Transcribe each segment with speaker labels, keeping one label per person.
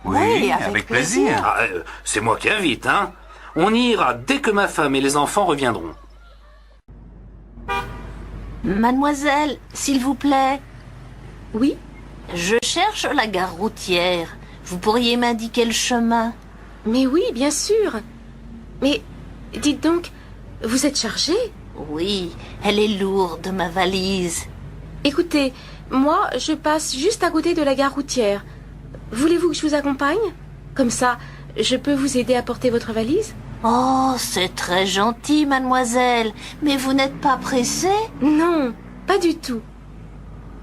Speaker 1: Oui, avec plaisir.
Speaker 2: C'est moi qui invite, hein. On y ira dès que ma femme et les enfants reviendront.
Speaker 3: Mademoiselle, s'il vous plaît.
Speaker 4: Oui?
Speaker 3: Je cherche la gare routière. Vous pourriez m'indiquer le chemin?
Speaker 4: Mais oui, bien sûr. Mais dites donc, vous êtes chargé?
Speaker 3: Oui, elle est lourde, ma valise.
Speaker 4: Écoutez, moi, je passe juste à côté de la gare routière. Voulez-vous que je vous accompagne? Comme ça, je peux vous aider à porter votre valise?
Speaker 3: Oh, c'est très gentil, mademoiselle. Mais vous n'êtes pas pressée?
Speaker 4: Non, pas du tout.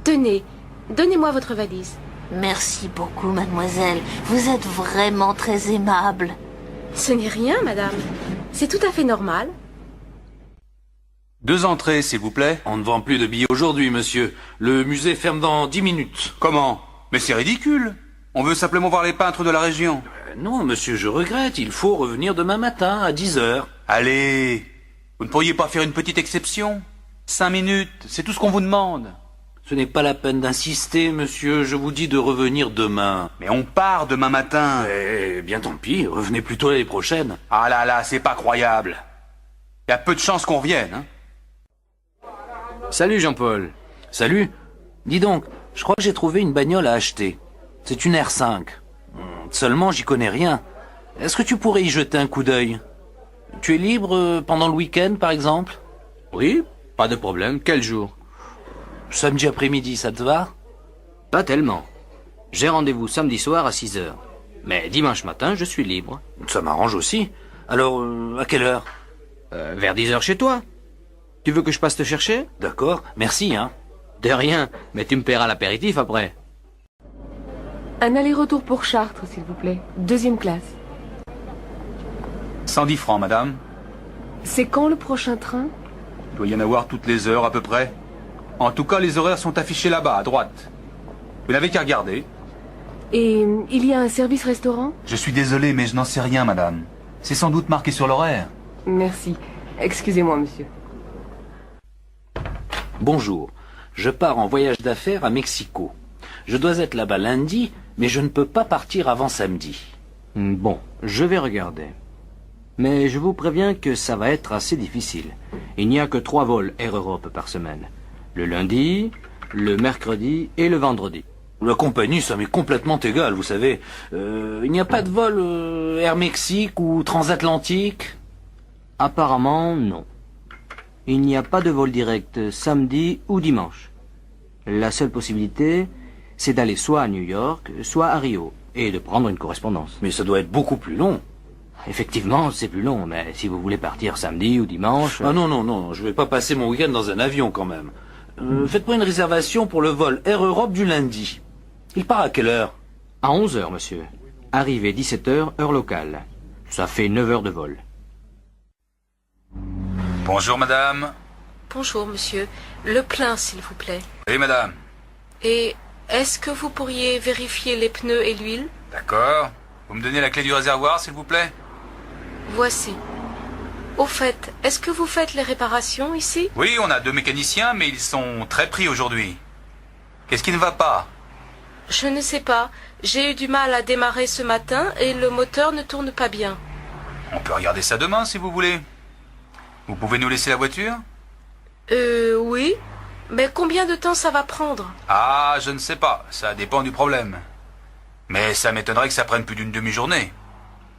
Speaker 4: Tenez, donnez-moi votre valise.
Speaker 3: Merci beaucoup, mademoiselle. Vous êtes vraiment très aimable.
Speaker 4: Ce n'est rien, madame. C'est tout à fait normal.
Speaker 1: 2 entrées, s'il vous plaît.
Speaker 2: On ne vend plus de billets aujourd'hui, monsieur. Le musée ferme dans 10 minutes.
Speaker 1: Comment? Mais c'est ridicule. On veut simplement voir les peintres de la région.
Speaker 2: Non, monsieur, je regrette. Il faut revenir demain matin à 10 heures.
Speaker 1: Allez, vous ne pourriez pas faire une petite exception? 5 minutes, c'est tout ce qu'on vous demande.
Speaker 2: Ce n'est pas la peine d'insister, monsieur. Je vous dis de revenir demain.
Speaker 1: Mais on part demain matin.
Speaker 2: Eh bien, tant pis. Revenez plutôt l'année prochaine.
Speaker 1: Ah là là, c'est pas croyable. Il y a peu de chances qu'on revienne, hein.
Speaker 5: Salut Jean-Paul.
Speaker 2: Salut. Dis donc, je crois que j'ai trouvé une bagnole à acheter. C'est une R5. Seulement, j'y connais rien. Est-ce que tu pourrais y jeter un coup d'œil? Tu es libre pendant le week-end, par exemple?
Speaker 5: Oui, pas de problème. Quel jour?
Speaker 2: Samedi après-midi, ça te va?
Speaker 5: Pas tellement. J'ai rendez-vous samedi soir à 6 heures. Mais dimanche matin, je suis libre.
Speaker 2: Ça m'arrange aussi. Alors, à quelle heure?
Speaker 5: Vers 10 heures chez toi. Tu veux que je passe te chercher?
Speaker 2: D'accord, merci, hein.
Speaker 5: De rien, mais tu me paieras l'apéritif après.
Speaker 6: Un aller-retour pour Chartres, s'il vous plaît. 2e classe.
Speaker 1: 110 francs, madame.
Speaker 6: C'est quand le prochain train?
Speaker 1: Il doit y en avoir toutes les heures à peu près. En tout cas, les horaires sont affichés là-bas, à droite. Vous n'avez qu'à regarder.
Speaker 6: Et il y a un service restaurant?
Speaker 1: Je suis désolé, mais je n'en sais rien, madame. C'est sans doute marqué sur l'horaire.
Speaker 6: Merci. Excusez-moi, monsieur.
Speaker 2: Bonjour. Je pars en voyage d'affaires à Mexico. Je dois être là-bas lundi, mais je ne peux pas partir avant samedi.
Speaker 5: Bon, je vais regarder. Mais je vous préviens que ça va être assez difficile. Il n'y a que 3 vols Air Europe par semaine. Le lundi, le mercredi et le vendredi.
Speaker 2: La compagnie, ça m'est complètement égal, vous savez. Il n'y a pas de vol Air Mexique ou transatlantique?
Speaker 5: Apparemment, non. Il n'y a pas de vol direct samedi ou dimanche. La seule possibilité, c'est d'aller soit à New York, soit à Rio, et de prendre une correspondance.
Speaker 2: Mais ça doit être beaucoup plus long.
Speaker 5: Effectivement, c'est plus long, mais si vous voulez partir samedi ou dimanche...
Speaker 2: Ah non, non, non, je vais pas passer mon week-end dans un avion quand même. Faites-moi une réservation pour le vol Air Europe du lundi. Il part à quelle heure?
Speaker 5: À 11 heures, monsieur. Arrivée 17 heures, heure locale. Ça fait 9 heures de vol.
Speaker 1: Bonjour, madame.
Speaker 4: Bonjour, monsieur. Le plein, s'il vous plaît.
Speaker 1: Oui, madame.
Speaker 4: Et est-ce que vous pourriez vérifier les pneus et l'huile?
Speaker 1: D'accord. Vous me donnez la clé du réservoir, s'il vous plaît?
Speaker 4: Voici. Au fait, est-ce que vous faites les réparations ici?
Speaker 1: Oui, on a 2 mécaniciens, mais ils sont très pris aujourd'hui. Qu'est-ce qui ne va pas?
Speaker 4: Je ne sais pas. J'ai eu du mal à démarrer ce matin et le moteur ne tourne pas bien.
Speaker 1: On peut regarder ça demain, si vous voulez. Vous pouvez nous laisser la voiture?
Speaker 4: Oui. Mais combien de temps ça va prendre?
Speaker 1: Ah, je ne sais pas. Ça dépend du problème. Mais ça m'étonnerait que ça prenne plus d'une demi-journée.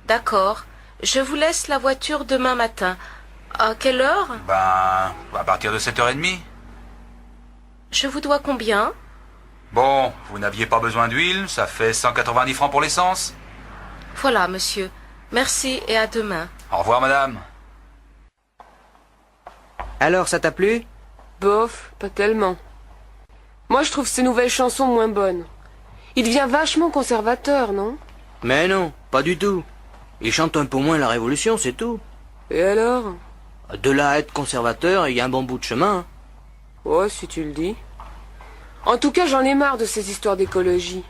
Speaker 4: D'accord. Je vous laisse la voiture demain matin. À quelle heure?
Speaker 1: Ben, à partir de 7h30.
Speaker 4: Je vous dois combien?
Speaker 1: Bon, vous n'aviez pas besoin d'huile, ça fait 190 francs pour l'essence.
Speaker 4: Voilà, monsieur. Merci et à demain.
Speaker 1: Au revoir, madame.
Speaker 5: Alors, ça t'a plu?
Speaker 6: Bof, pas tellement. Moi, je trouve ces nouvelles chansons moins bonnes. Il devient vachement conservateur, non?
Speaker 5: Mais non, pas du tout. Il chante un peu moins la Révolution, c'est tout.
Speaker 6: Et alors?
Speaker 5: De là à être conservateur, il y a un bon bout de chemin.
Speaker 6: Oh, si tu le dis. En tout cas, j'en ai marre de ces histoires d'écologie.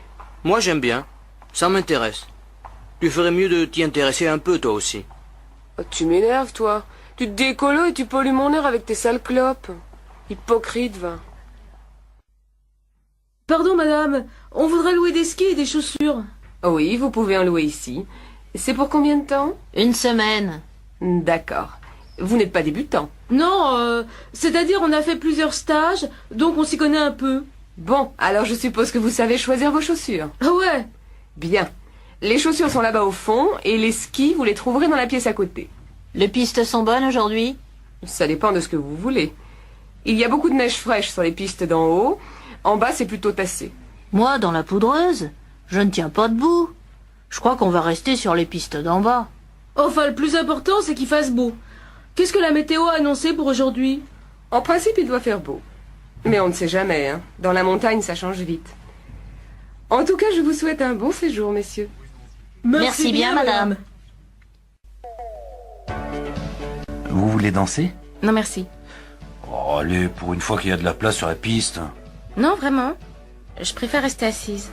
Speaker 5: Moi, j'aime bien. Ça m'intéresse. Tu ferais mieux de t'y intéresser un peu, toi aussi.
Speaker 6: Oh, tu m'énerves, toi. Tu te dis écolo et tu pollues mon air avec tes sales clopes. Hypocrite, va.
Speaker 7: Pardon, madame. On voudrait louer des skis et des chaussures.
Speaker 6: Oui, vous pouvez en louer ici. C'est pour combien de temps?
Speaker 3: Une semaine.
Speaker 6: D'accord. Vous n'êtes pas débutant.
Speaker 4: Non, c'est-à-dire on a fait plusieurs stages, donc on s'y connaît un peu.
Speaker 6: Bon, alors je suppose que vous savez choisir vos chaussures.
Speaker 4: Ah ouais.
Speaker 6: Bien. Les chaussures sont là-bas au fond, et les skis, vous les trouverez dans la pièce à côté.
Speaker 3: Les pistes sont bonnes aujourd'hui?
Speaker 6: Ça dépend de ce que vous voulez. Il y a beaucoup de neige fraîche sur les pistes d'en haut. En bas, c'est plutôt tassé.
Speaker 3: Moi, dans la poudreuse, je ne tiens pas debout. Je crois qu'on va rester sur les pistes d'en bas.
Speaker 4: Enfin, le plus important, c'est qu'il fasse beau. Qu'est-ce que la météo a annoncé pour aujourd'hui?
Speaker 6: En principe, il doit faire beau. Mais on ne sait jamais, hein. Dans la montagne, ça change vite. En tout cas, je vous souhaite un bon séjour, messieurs.
Speaker 3: Merci bien, madame.
Speaker 2: Vous voulez danser?
Speaker 4: Non, merci.
Speaker 2: Oh, allez, pour une fois qu'il y a de la place sur la piste.
Speaker 4: Non, vraiment. Je préfère rester assise.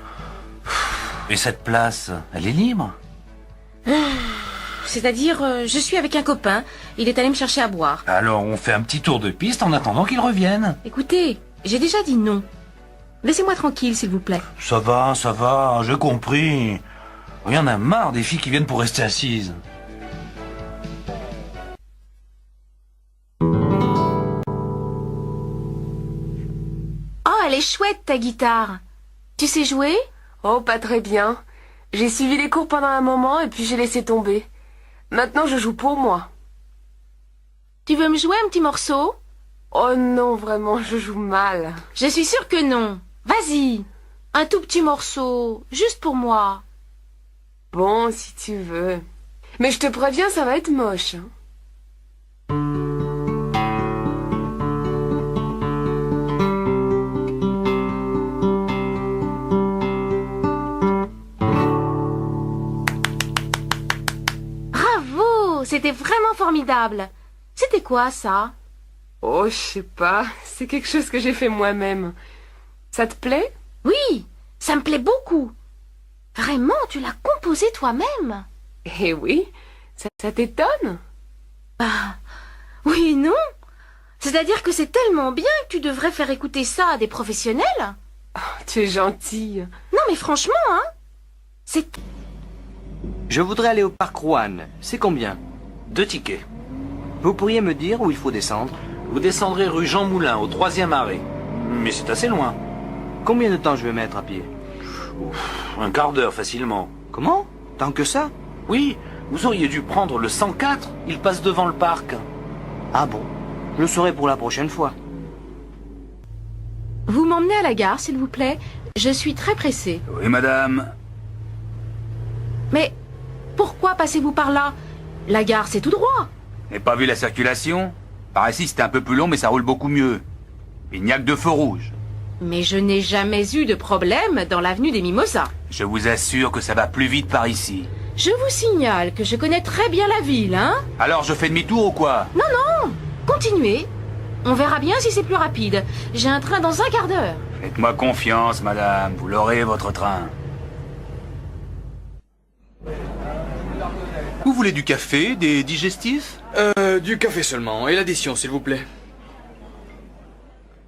Speaker 2: Et cette place, elle est libre?
Speaker 4: C'est-à-dire, je suis avec un copain. Il est allé me chercher à boire.
Speaker 2: Alors on fait un petit tour de piste en attendant qu'il revienne.
Speaker 4: Écoutez, j'ai déjà dit non. Laissez-moi tranquille, s'il vous plaît.
Speaker 2: Ça va, j'ai compris. Il y en a marre des filles qui viennent pour rester assises.
Speaker 4: Oh, elle est chouette, ta guitare. Tu sais jouer?
Speaker 6: Oh, pas très bien. J'ai suivi les cours pendant un moment et puis j'ai laissé tomber. Maintenant, je joue pour moi.
Speaker 4: Tu veux me jouer un petit morceau?
Speaker 6: Oh non, vraiment, je joue mal.
Speaker 4: Je suis sûre que non. Vas-y. Un tout petit morceau, juste pour moi.
Speaker 6: Bon, si tu veux. Mais je te préviens, ça va être moche. Hein.
Speaker 4: Bravo, c'était vraiment formidable. C'était quoi, ça?
Speaker 6: Oh, je sais pas. C'est quelque chose que j'ai fait moi-même. Ça te plaît?
Speaker 4: Oui, ça me plaît beaucoup. Vraiment, tu l'as composé toi-même?
Speaker 6: Eh oui, ça t'étonne?
Speaker 4: Bah, oui et non. C'est-à-dire que c'est tellement bien que tu devrais faire écouter ça à des professionnels.
Speaker 6: Tu es gentille.
Speaker 4: Non mais franchement, hein. C'est...
Speaker 5: Je voudrais aller au parc Rouen. C'est combien?
Speaker 2: 2 tickets.
Speaker 5: Vous pourriez me dire où il faut descendre?
Speaker 2: Vous descendrez rue Jean Moulin, au 3e arrêt. Mais c'est assez loin.
Speaker 5: Combien de temps je vais mettre à pied?
Speaker 2: Un quart d'heure facilement.
Speaker 5: Comment? Tant que ça?
Speaker 2: Oui, vous auriez dû prendre le 104. Il passe devant le parc.
Speaker 5: Ah bon? Je le saurai pour la prochaine fois.
Speaker 4: Vous m'emmenez à la gare, s'il vous plaît? Je suis très pressée.
Speaker 1: Oui, madame.
Speaker 4: Mais pourquoi passez-vous par là? La gare, c'est tout droit.
Speaker 1: N'avez pas vu la circulation? Par ici, c'était un peu plus long, mais ça roule beaucoup mieux. Il n'y a que 2 feux rouges.
Speaker 4: Mais je n'ai jamais eu de problème dans l'avenue des Mimosas.
Speaker 1: Je vous assure que ça va plus vite par ici.
Speaker 4: Je vous signale que je connais très bien la ville, hein?
Speaker 1: Alors, je fais demi-tour ou quoi?
Speaker 4: Continuez. On verra bien si c'est plus rapide. J'ai un train dans un quart d'heure.
Speaker 1: Faites-moi confiance, madame. Vous l'aurez, votre train. Vous voulez du café, des digestifs?
Speaker 7: Du café seulement, et l'addition, s'il vous plaît.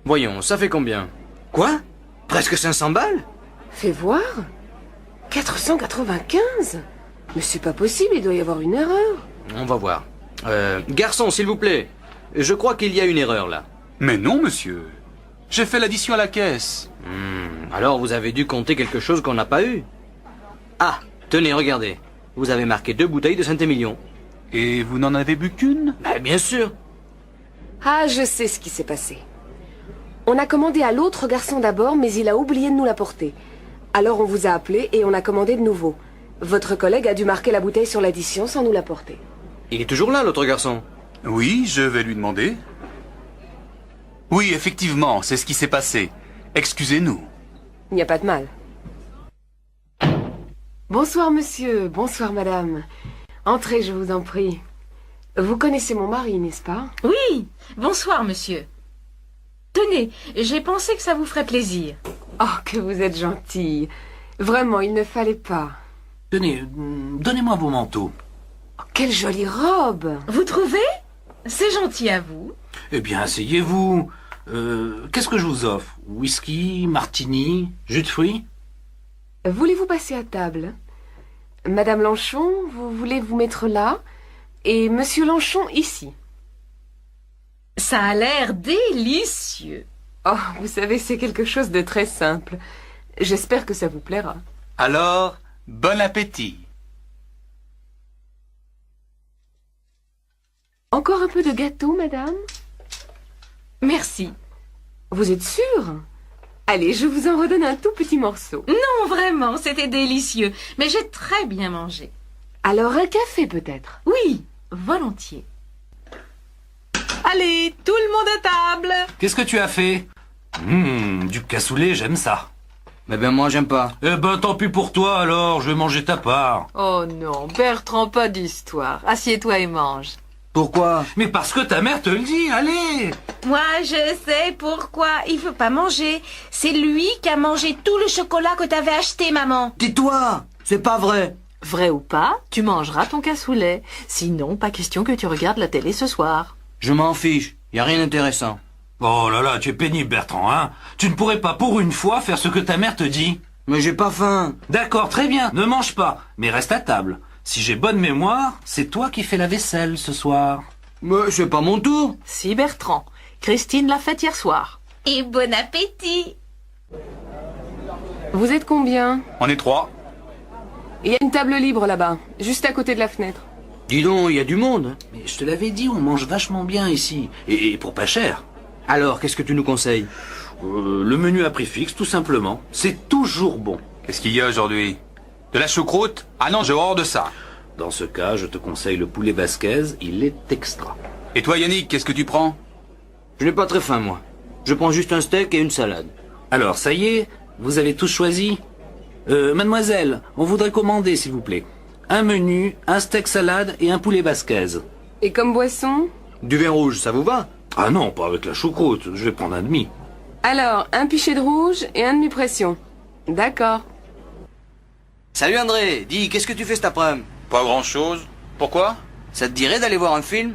Speaker 7: Voyons, ça fait combien?
Speaker 5: Quoi? Presque 500 balles?
Speaker 6: Fais voir. 495? Mais c'est pas possible, il doit y avoir une erreur.
Speaker 5: On va voir. Garçon, s'il vous plaît. Je crois qu'il y a une erreur là.
Speaker 1: Mais non, monsieur. J'ai fait l'addition à la caisse.
Speaker 5: Alors vous avez dû compter quelque chose qu'on n'a pas eu. Ah, tenez, regardez. Vous avez marqué 2 bouteilles de Saint-Émilion.
Speaker 1: Et vous n'en avez bu qu'une?
Speaker 5: Bien sûr.
Speaker 6: Ah, je sais ce qui s'est passé. On a commandé à l'autre garçon d'abord, mais il a oublié de nous l'apporter. Alors on vous a appelé et on a commandé de nouveau. Votre collègue a dû marquer la bouteille sur l'addition sans nous l'apporter.
Speaker 5: Il est toujours là, l'autre garçon.
Speaker 1: Oui, je vais lui demander. Oui, effectivement, c'est ce qui s'est passé. Excusez-nous.
Speaker 6: Il n'y a pas de mal. Bonsoir monsieur, bonsoir madame. Entrez, je vous en prie. Vous connaissez mon mari, n'est-ce pas?
Speaker 4: Oui, bonsoir, monsieur. Tenez, j'ai pensé que ça vous ferait plaisir.
Speaker 6: Oh, que vous êtes gentille. Vraiment, il ne fallait pas.
Speaker 2: Tenez, donnez-moi vos manteaux.
Speaker 6: Oh, quelle jolie robe!
Speaker 4: Vous trouvez? C'est gentil à vous.
Speaker 2: Eh bien, asseyez-vous. Qu'est-ce que je vous offre? Whisky, martini, jus de fruits?
Speaker 6: Voulez-vous passer à table? Madame Lanchon, vous voulez vous mettre là, et Monsieur Lanchon ici.
Speaker 8: Ça a l'air délicieux.
Speaker 6: Oh, vous savez, c'est quelque chose de très simple. J'espère que ça vous plaira.
Speaker 1: Alors, bon appétit.
Speaker 6: Encore un peu de gâteau, madame?
Speaker 8: Merci.
Speaker 6: Vous êtes sûre? Allez, je vous en redonne un tout petit morceau.
Speaker 8: Non, vraiment, c'était délicieux. Mais j'ai très bien mangé.
Speaker 6: Alors un café peut-être?
Speaker 8: Oui, volontiers. Allez, tout le monde à table.
Speaker 2: Qu'est-ce que tu as fait? Du cassoulet, j'aime ça.
Speaker 5: Mais ben moi j'aime pas.
Speaker 2: Eh ben tant pis pour toi alors, je vais manger ta part.
Speaker 9: Oh non, Bertrand, pas d'histoire. Assieds-toi et mange.
Speaker 5: Pourquoi?
Speaker 2: Mais parce que ta mère te le dit, allez.
Speaker 4: Moi, je sais pourquoi il veut pas manger. C'est lui qui a mangé tout le chocolat que t'avais acheté, maman.
Speaker 5: Tais-toi! C'est pas vrai!
Speaker 9: Vrai ou pas, tu mangeras ton cassoulet. Sinon, pas question que tu regardes la télé ce soir.
Speaker 5: Je m'en fiche, y a rien d'intéressant.
Speaker 2: Oh là là, tu es pénible Bertrand, hein. Tu ne pourrais pas pour une fois faire ce que ta mère te dit.
Speaker 5: Mais j'ai pas faim.
Speaker 2: D'accord, très bien, ne mange pas, mais reste à table. Si j'ai bonne mémoire, c'est toi qui fais la vaisselle ce soir.
Speaker 5: Mais c'est pas mon tour.
Speaker 9: Si, Bertrand. Christine l'a fait hier soir.
Speaker 4: Et bon appétit.
Speaker 6: Vous êtes combien?
Speaker 1: On est 3.
Speaker 6: Il y a une table libre là-bas, juste à côté de la fenêtre.
Speaker 5: Dis donc, y a du monde.
Speaker 2: Mais je te l'avais dit, on mange vachement bien ici. Et pour pas cher.
Speaker 5: Alors, qu'est-ce que tu nous conseilles?
Speaker 2: Le menu à prix fixe, tout simplement. C'est toujours bon.
Speaker 1: Qu'est-ce qu'il y a aujourd'hui? De la choucroute? Ah non, j'ai horreur de ça.
Speaker 2: Dans ce cas, je te conseille le poulet basquez, il est extra.
Speaker 1: Et toi, Yannick, qu'est-ce que tu prends?
Speaker 5: Je n'ai pas très faim, moi. Je prends juste un steak et une salade.
Speaker 2: Alors, ça y est, vous avez tous choisi? Mademoiselle, on voudrait commander, s'il vous plaît. Un menu, un steak salade et un poulet basquez.
Speaker 6: Et comme boisson?
Speaker 5: Du vin rouge, ça vous va?
Speaker 2: Ah non, pas avec la choucroute, je vais prendre un demi.
Speaker 6: Alors, un pichet de rouge et un demi-pression. D'accord.
Speaker 5: Salut André, dis, qu'est-ce que tu fais cet après-midi?
Speaker 1: Pas grand-chose. Pourquoi?
Speaker 5: Ça te dirait d'aller voir un film?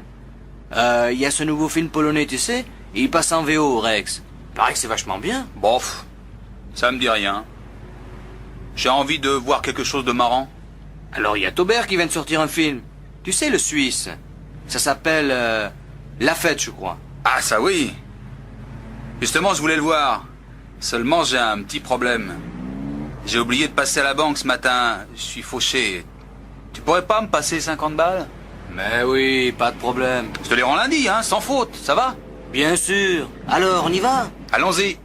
Speaker 5: Y a ce nouveau film polonais, tu sais? Il passe en VO au Rex. Paraît que c'est vachement bien.
Speaker 1: Bof, ça me dit rien. J'ai envie de voir quelque chose de marrant.
Speaker 5: Alors il y a Taubert qui vient de sortir un film. Tu sais, le Suisse. Ça s'appelle La Fête, je crois.
Speaker 1: Ah ça oui. Justement, je voulais le voir. Seulement, j'ai un petit problème. J'ai oublié de passer à la banque ce matin. Je suis fauché. Tu pourrais pas me passer 50 balles?
Speaker 5: Mais oui, pas de problème.
Speaker 1: Je te les rends lundi, hein, sans faute, ça va?
Speaker 5: Bien sûr. Alors, on y va?
Speaker 1: Allons-y.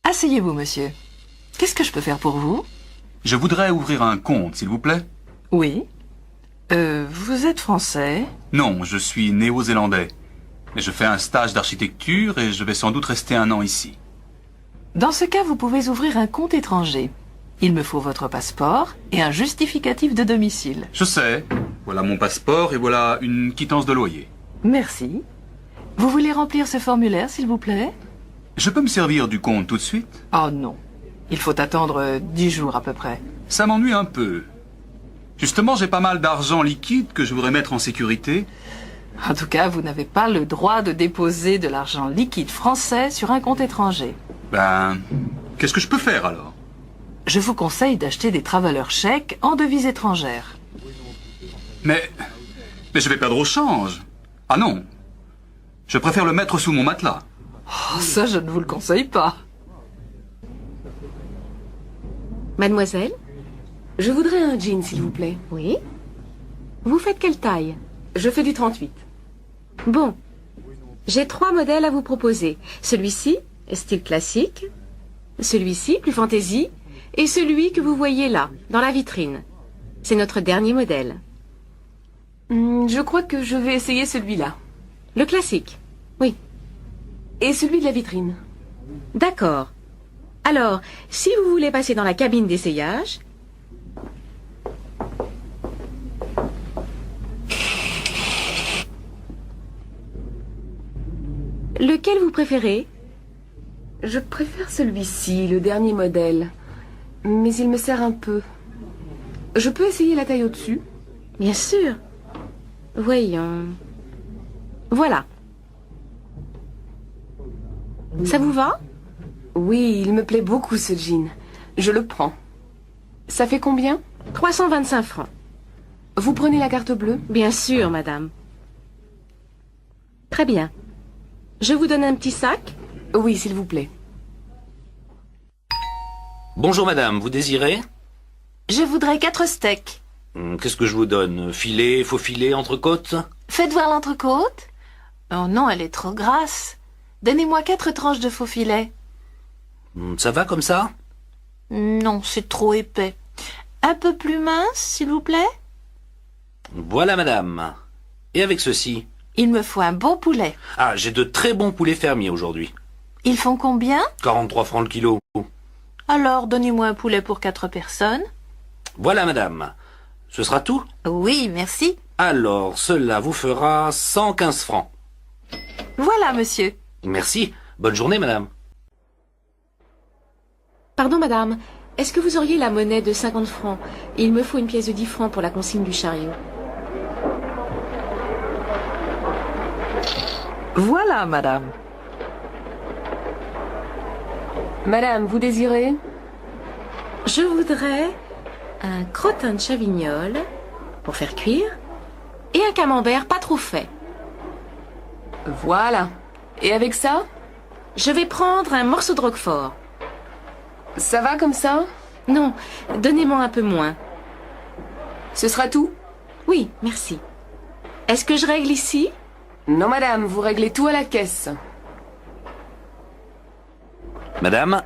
Speaker 9: Asseyez-vous, monsieur. Qu'est-ce que je peux faire pour vous?
Speaker 1: Je voudrais ouvrir un compte, s'il vous plaît.
Speaker 9: Oui. Vous êtes français?
Speaker 1: Non, je suis néo-zélandais. Mais je fais un stage d'architecture et je vais sans doute rester 1 an ici.
Speaker 9: Dans ce cas, vous pouvez ouvrir un compte étranger. Il me faut votre passeport et un justificatif de domicile.
Speaker 1: Je sais. Voilà mon passeport et voilà une quittance de loyer.
Speaker 9: Merci. Vous voulez remplir ce formulaire, s'il vous plaît?
Speaker 1: Je peux me servir du compte tout de suite?
Speaker 9: Oh non. Il faut attendre 10 jours à peu près.
Speaker 1: Ça m'ennuie un peu. Justement, j'ai pas mal d'argent liquide que je voudrais mettre en sécurité.
Speaker 9: En tout cas, vous n'avez pas le droit de déposer de l'argent liquide français sur un compte étranger.
Speaker 1: Ben, qu'est-ce que je peux faire alors?
Speaker 9: Je vous conseille d'acheter des travelers chèques en devises étrangères.
Speaker 1: Mais je vais perdre au change. Ah non. Je préfère le mettre sous mon matelas.
Speaker 9: Oh, ça, je ne vous le conseille pas.
Speaker 4: Mademoiselle?
Speaker 6: Je voudrais un jean, s'il vous plaît.
Speaker 4: Oui? Vous faites quelle taille?
Speaker 6: Je fais du 38.
Speaker 4: Bon. J'ai 3 modèles à vous proposer. Celui-ci, style classique. Celui-ci, plus fantaisie. Et celui que vous voyez là, dans la vitrine. C'est notre dernier modèle.
Speaker 6: Je crois que je vais essayer celui-là.
Speaker 4: Le classique. Oui.
Speaker 6: Et celui de la vitrine.
Speaker 4: D'accord. Alors, si vous voulez passer dans la cabine d'essayage... Lequel vous préférez?
Speaker 6: Je préfère celui-ci, le dernier modèle. Mais il me sert un peu. Je peux essayer la taille au-dessus?
Speaker 4: Bien sûr. Voyons. Voilà. Ça vous va?
Speaker 6: Oui, il me plaît beaucoup ce jean. Je le prends. Ça fait combien?
Speaker 4: 325 francs.
Speaker 6: Vous prenez la carte bleue?
Speaker 4: Bien sûr, madame. Très bien. Je vous donne un petit sac?
Speaker 6: Oui, s'il vous plaît.
Speaker 2: Bonjour madame, vous désirez?
Speaker 9: Je voudrais 4 steaks.
Speaker 2: Qu'est-ce que je vous donne? Filet, faux filet, entrecôte?
Speaker 9: Faites voir l'entrecôte. Oh non, elle est trop grasse. Donnez-moi 4 tranches de faux filet.
Speaker 2: Ça va comme ça?
Speaker 9: Non, c'est trop épais. Un peu plus mince, s'il vous plaît?
Speaker 2: Voilà madame. Et avec ceci?
Speaker 9: Il me faut un bon poulet.
Speaker 2: Ah, j'ai de très bons poulets fermiers aujourd'hui.
Speaker 9: Ils font combien?
Speaker 2: 43 francs le kilo.
Speaker 9: Alors, donnez-moi un poulet pour 4 personnes.
Speaker 2: Voilà madame. Ce sera tout?
Speaker 9: Oui, merci.
Speaker 2: Alors, cela vous fera 115 francs.
Speaker 9: Voilà, monsieur.
Speaker 2: Merci. Bonne journée madame.
Speaker 4: Pardon, madame. Est-ce que vous auriez la monnaie de 50 francs? Il me faut une pièce de 10 francs pour la consigne du chariot.
Speaker 9: Voilà, madame.
Speaker 6: Madame, vous désirez?
Speaker 4: Je voudrais un crottin de chavignol pour faire cuire et un camembert pas trop fait.
Speaker 6: Voilà. Et avec ça?
Speaker 4: Je vais prendre un morceau de roquefort.
Speaker 6: Ça va comme ça?
Speaker 4: Non, donnez-moi un peu moins.
Speaker 6: Ce sera tout?
Speaker 4: Oui, merci. Est-ce que je règle ici?
Speaker 6: Non, madame, vous réglez tout à la caisse.
Speaker 2: Madame?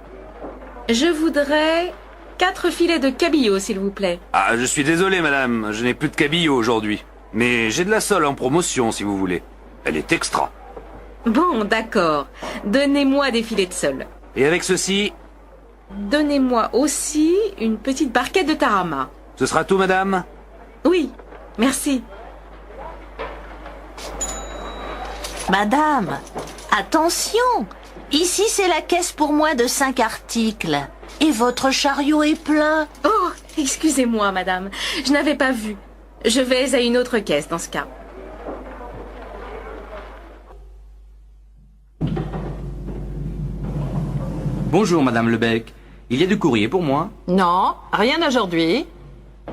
Speaker 4: Je voudrais 4 filets de cabillaud, s'il vous plaît.
Speaker 2: Ah, je suis désolé madame, je n'ai plus de cabillaud aujourd'hui. Mais j'ai de la sole en promotion si vous voulez. Elle est extra.
Speaker 4: Bon, d'accord. Donnez-moi des filets de sole.
Speaker 2: Et avec ceci?
Speaker 4: Donnez-moi aussi une petite barquette de tarama.
Speaker 2: Ce sera tout madame?
Speaker 4: Oui, merci.
Speaker 8: Madame, attention! Ici, c'est la caisse pour moins de 5 articles. Et votre chariot est plein.
Speaker 4: Oh, excusez-moi, madame. Je n'avais pas vu. Je vais à une autre caisse dans ce cas.
Speaker 7: Bonjour, Madame Lebec. Il y a du courrier pour moi?
Speaker 9: Non, rien aujourd'hui.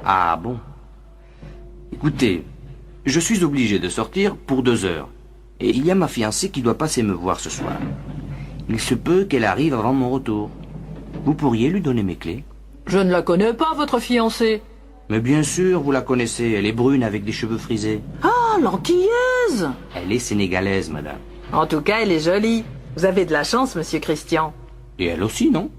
Speaker 7: Ah bon. Écoutez, je suis obligé de sortir pour 2 heures. Et il y a ma fiancée qui doit passer me voir ce soir. Il se peut qu'elle arrive avant mon retour. Vous pourriez lui donner mes clés?
Speaker 9: Je ne la connais pas, votre fiancée.
Speaker 7: Mais bien sûr, vous la connaissez. Elle est brune avec des cheveux frisés.
Speaker 9: Ah, l'antillaise.
Speaker 7: Elle est sénégalaise, madame.
Speaker 9: En tout cas, elle est jolie. Vous avez de la chance, monsieur Christian.
Speaker 7: Et elle aussi, non?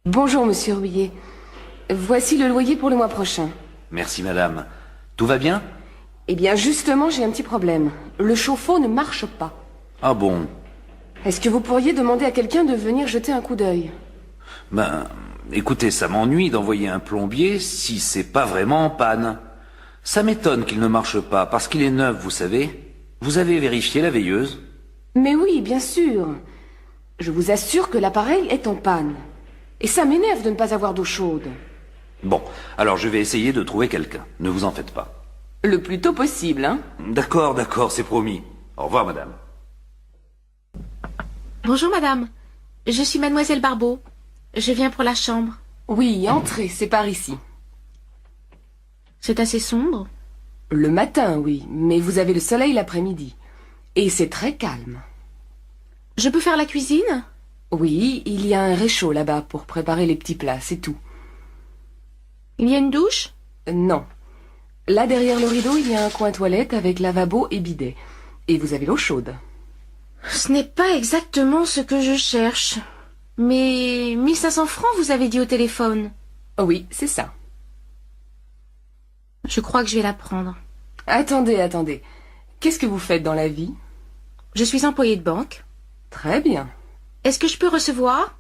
Speaker 6: Bonjour, monsieur Rouillet. Voici le loyer pour le mois prochain.
Speaker 2: Merci madame. Tout va bien?
Speaker 6: Eh bien, justement, j'ai un petit problème. Le chauffe-eau ne marche pas.
Speaker 2: Ah bon?
Speaker 6: Est-ce que vous pourriez demander à quelqu'un de venir jeter un coup d'œil?
Speaker 2: Ben, écoutez, ça m'ennuie d'envoyer un plombier si c'est pas vraiment en panne. Ça m'étonne qu'il ne marche pas, parce qu'il est neuf, vous savez. Vous avez vérifié la veilleuse?
Speaker 6: Mais oui, bien sûr. Je vous assure que l'appareil est en panne. Et ça m'énerve de ne pas avoir d'eau chaude.
Speaker 2: Bon, alors je vais essayer de trouver quelqu'un. Ne vous en faites pas.
Speaker 6: Le plus tôt possible, hein?
Speaker 2: D'accord, c'est promis. Au revoir, madame.
Speaker 4: Bonjour, madame. Je suis mademoiselle Barbeau. Je viens pour la chambre.
Speaker 6: Oui, entrez, c'est par ici.
Speaker 4: C'est assez sombre.
Speaker 6: Le matin, oui, mais vous avez le soleil l'après-midi. Et c'est très calme.
Speaker 4: Je peux faire la cuisine?
Speaker 6: Oui, il y a un réchaud là-bas pour préparer les petits plats, c'est tout.
Speaker 4: Il y a une douche?
Speaker 6: Non. Là, derrière le rideau, il y a un coin toilette avec lavabo et bidet. Et vous avez l'eau chaude.
Speaker 4: Ce n'est pas exactement ce que je cherche. Mais 1500 francs, vous avez dit au téléphone.
Speaker 6: Oui, c'est ça.
Speaker 4: Je crois que je vais la prendre.
Speaker 6: Attendez. Qu'est-ce que vous faites dans la vie?
Speaker 4: Je suis employée de banque.
Speaker 6: Très bien.
Speaker 4: Est-ce que je peux recevoir?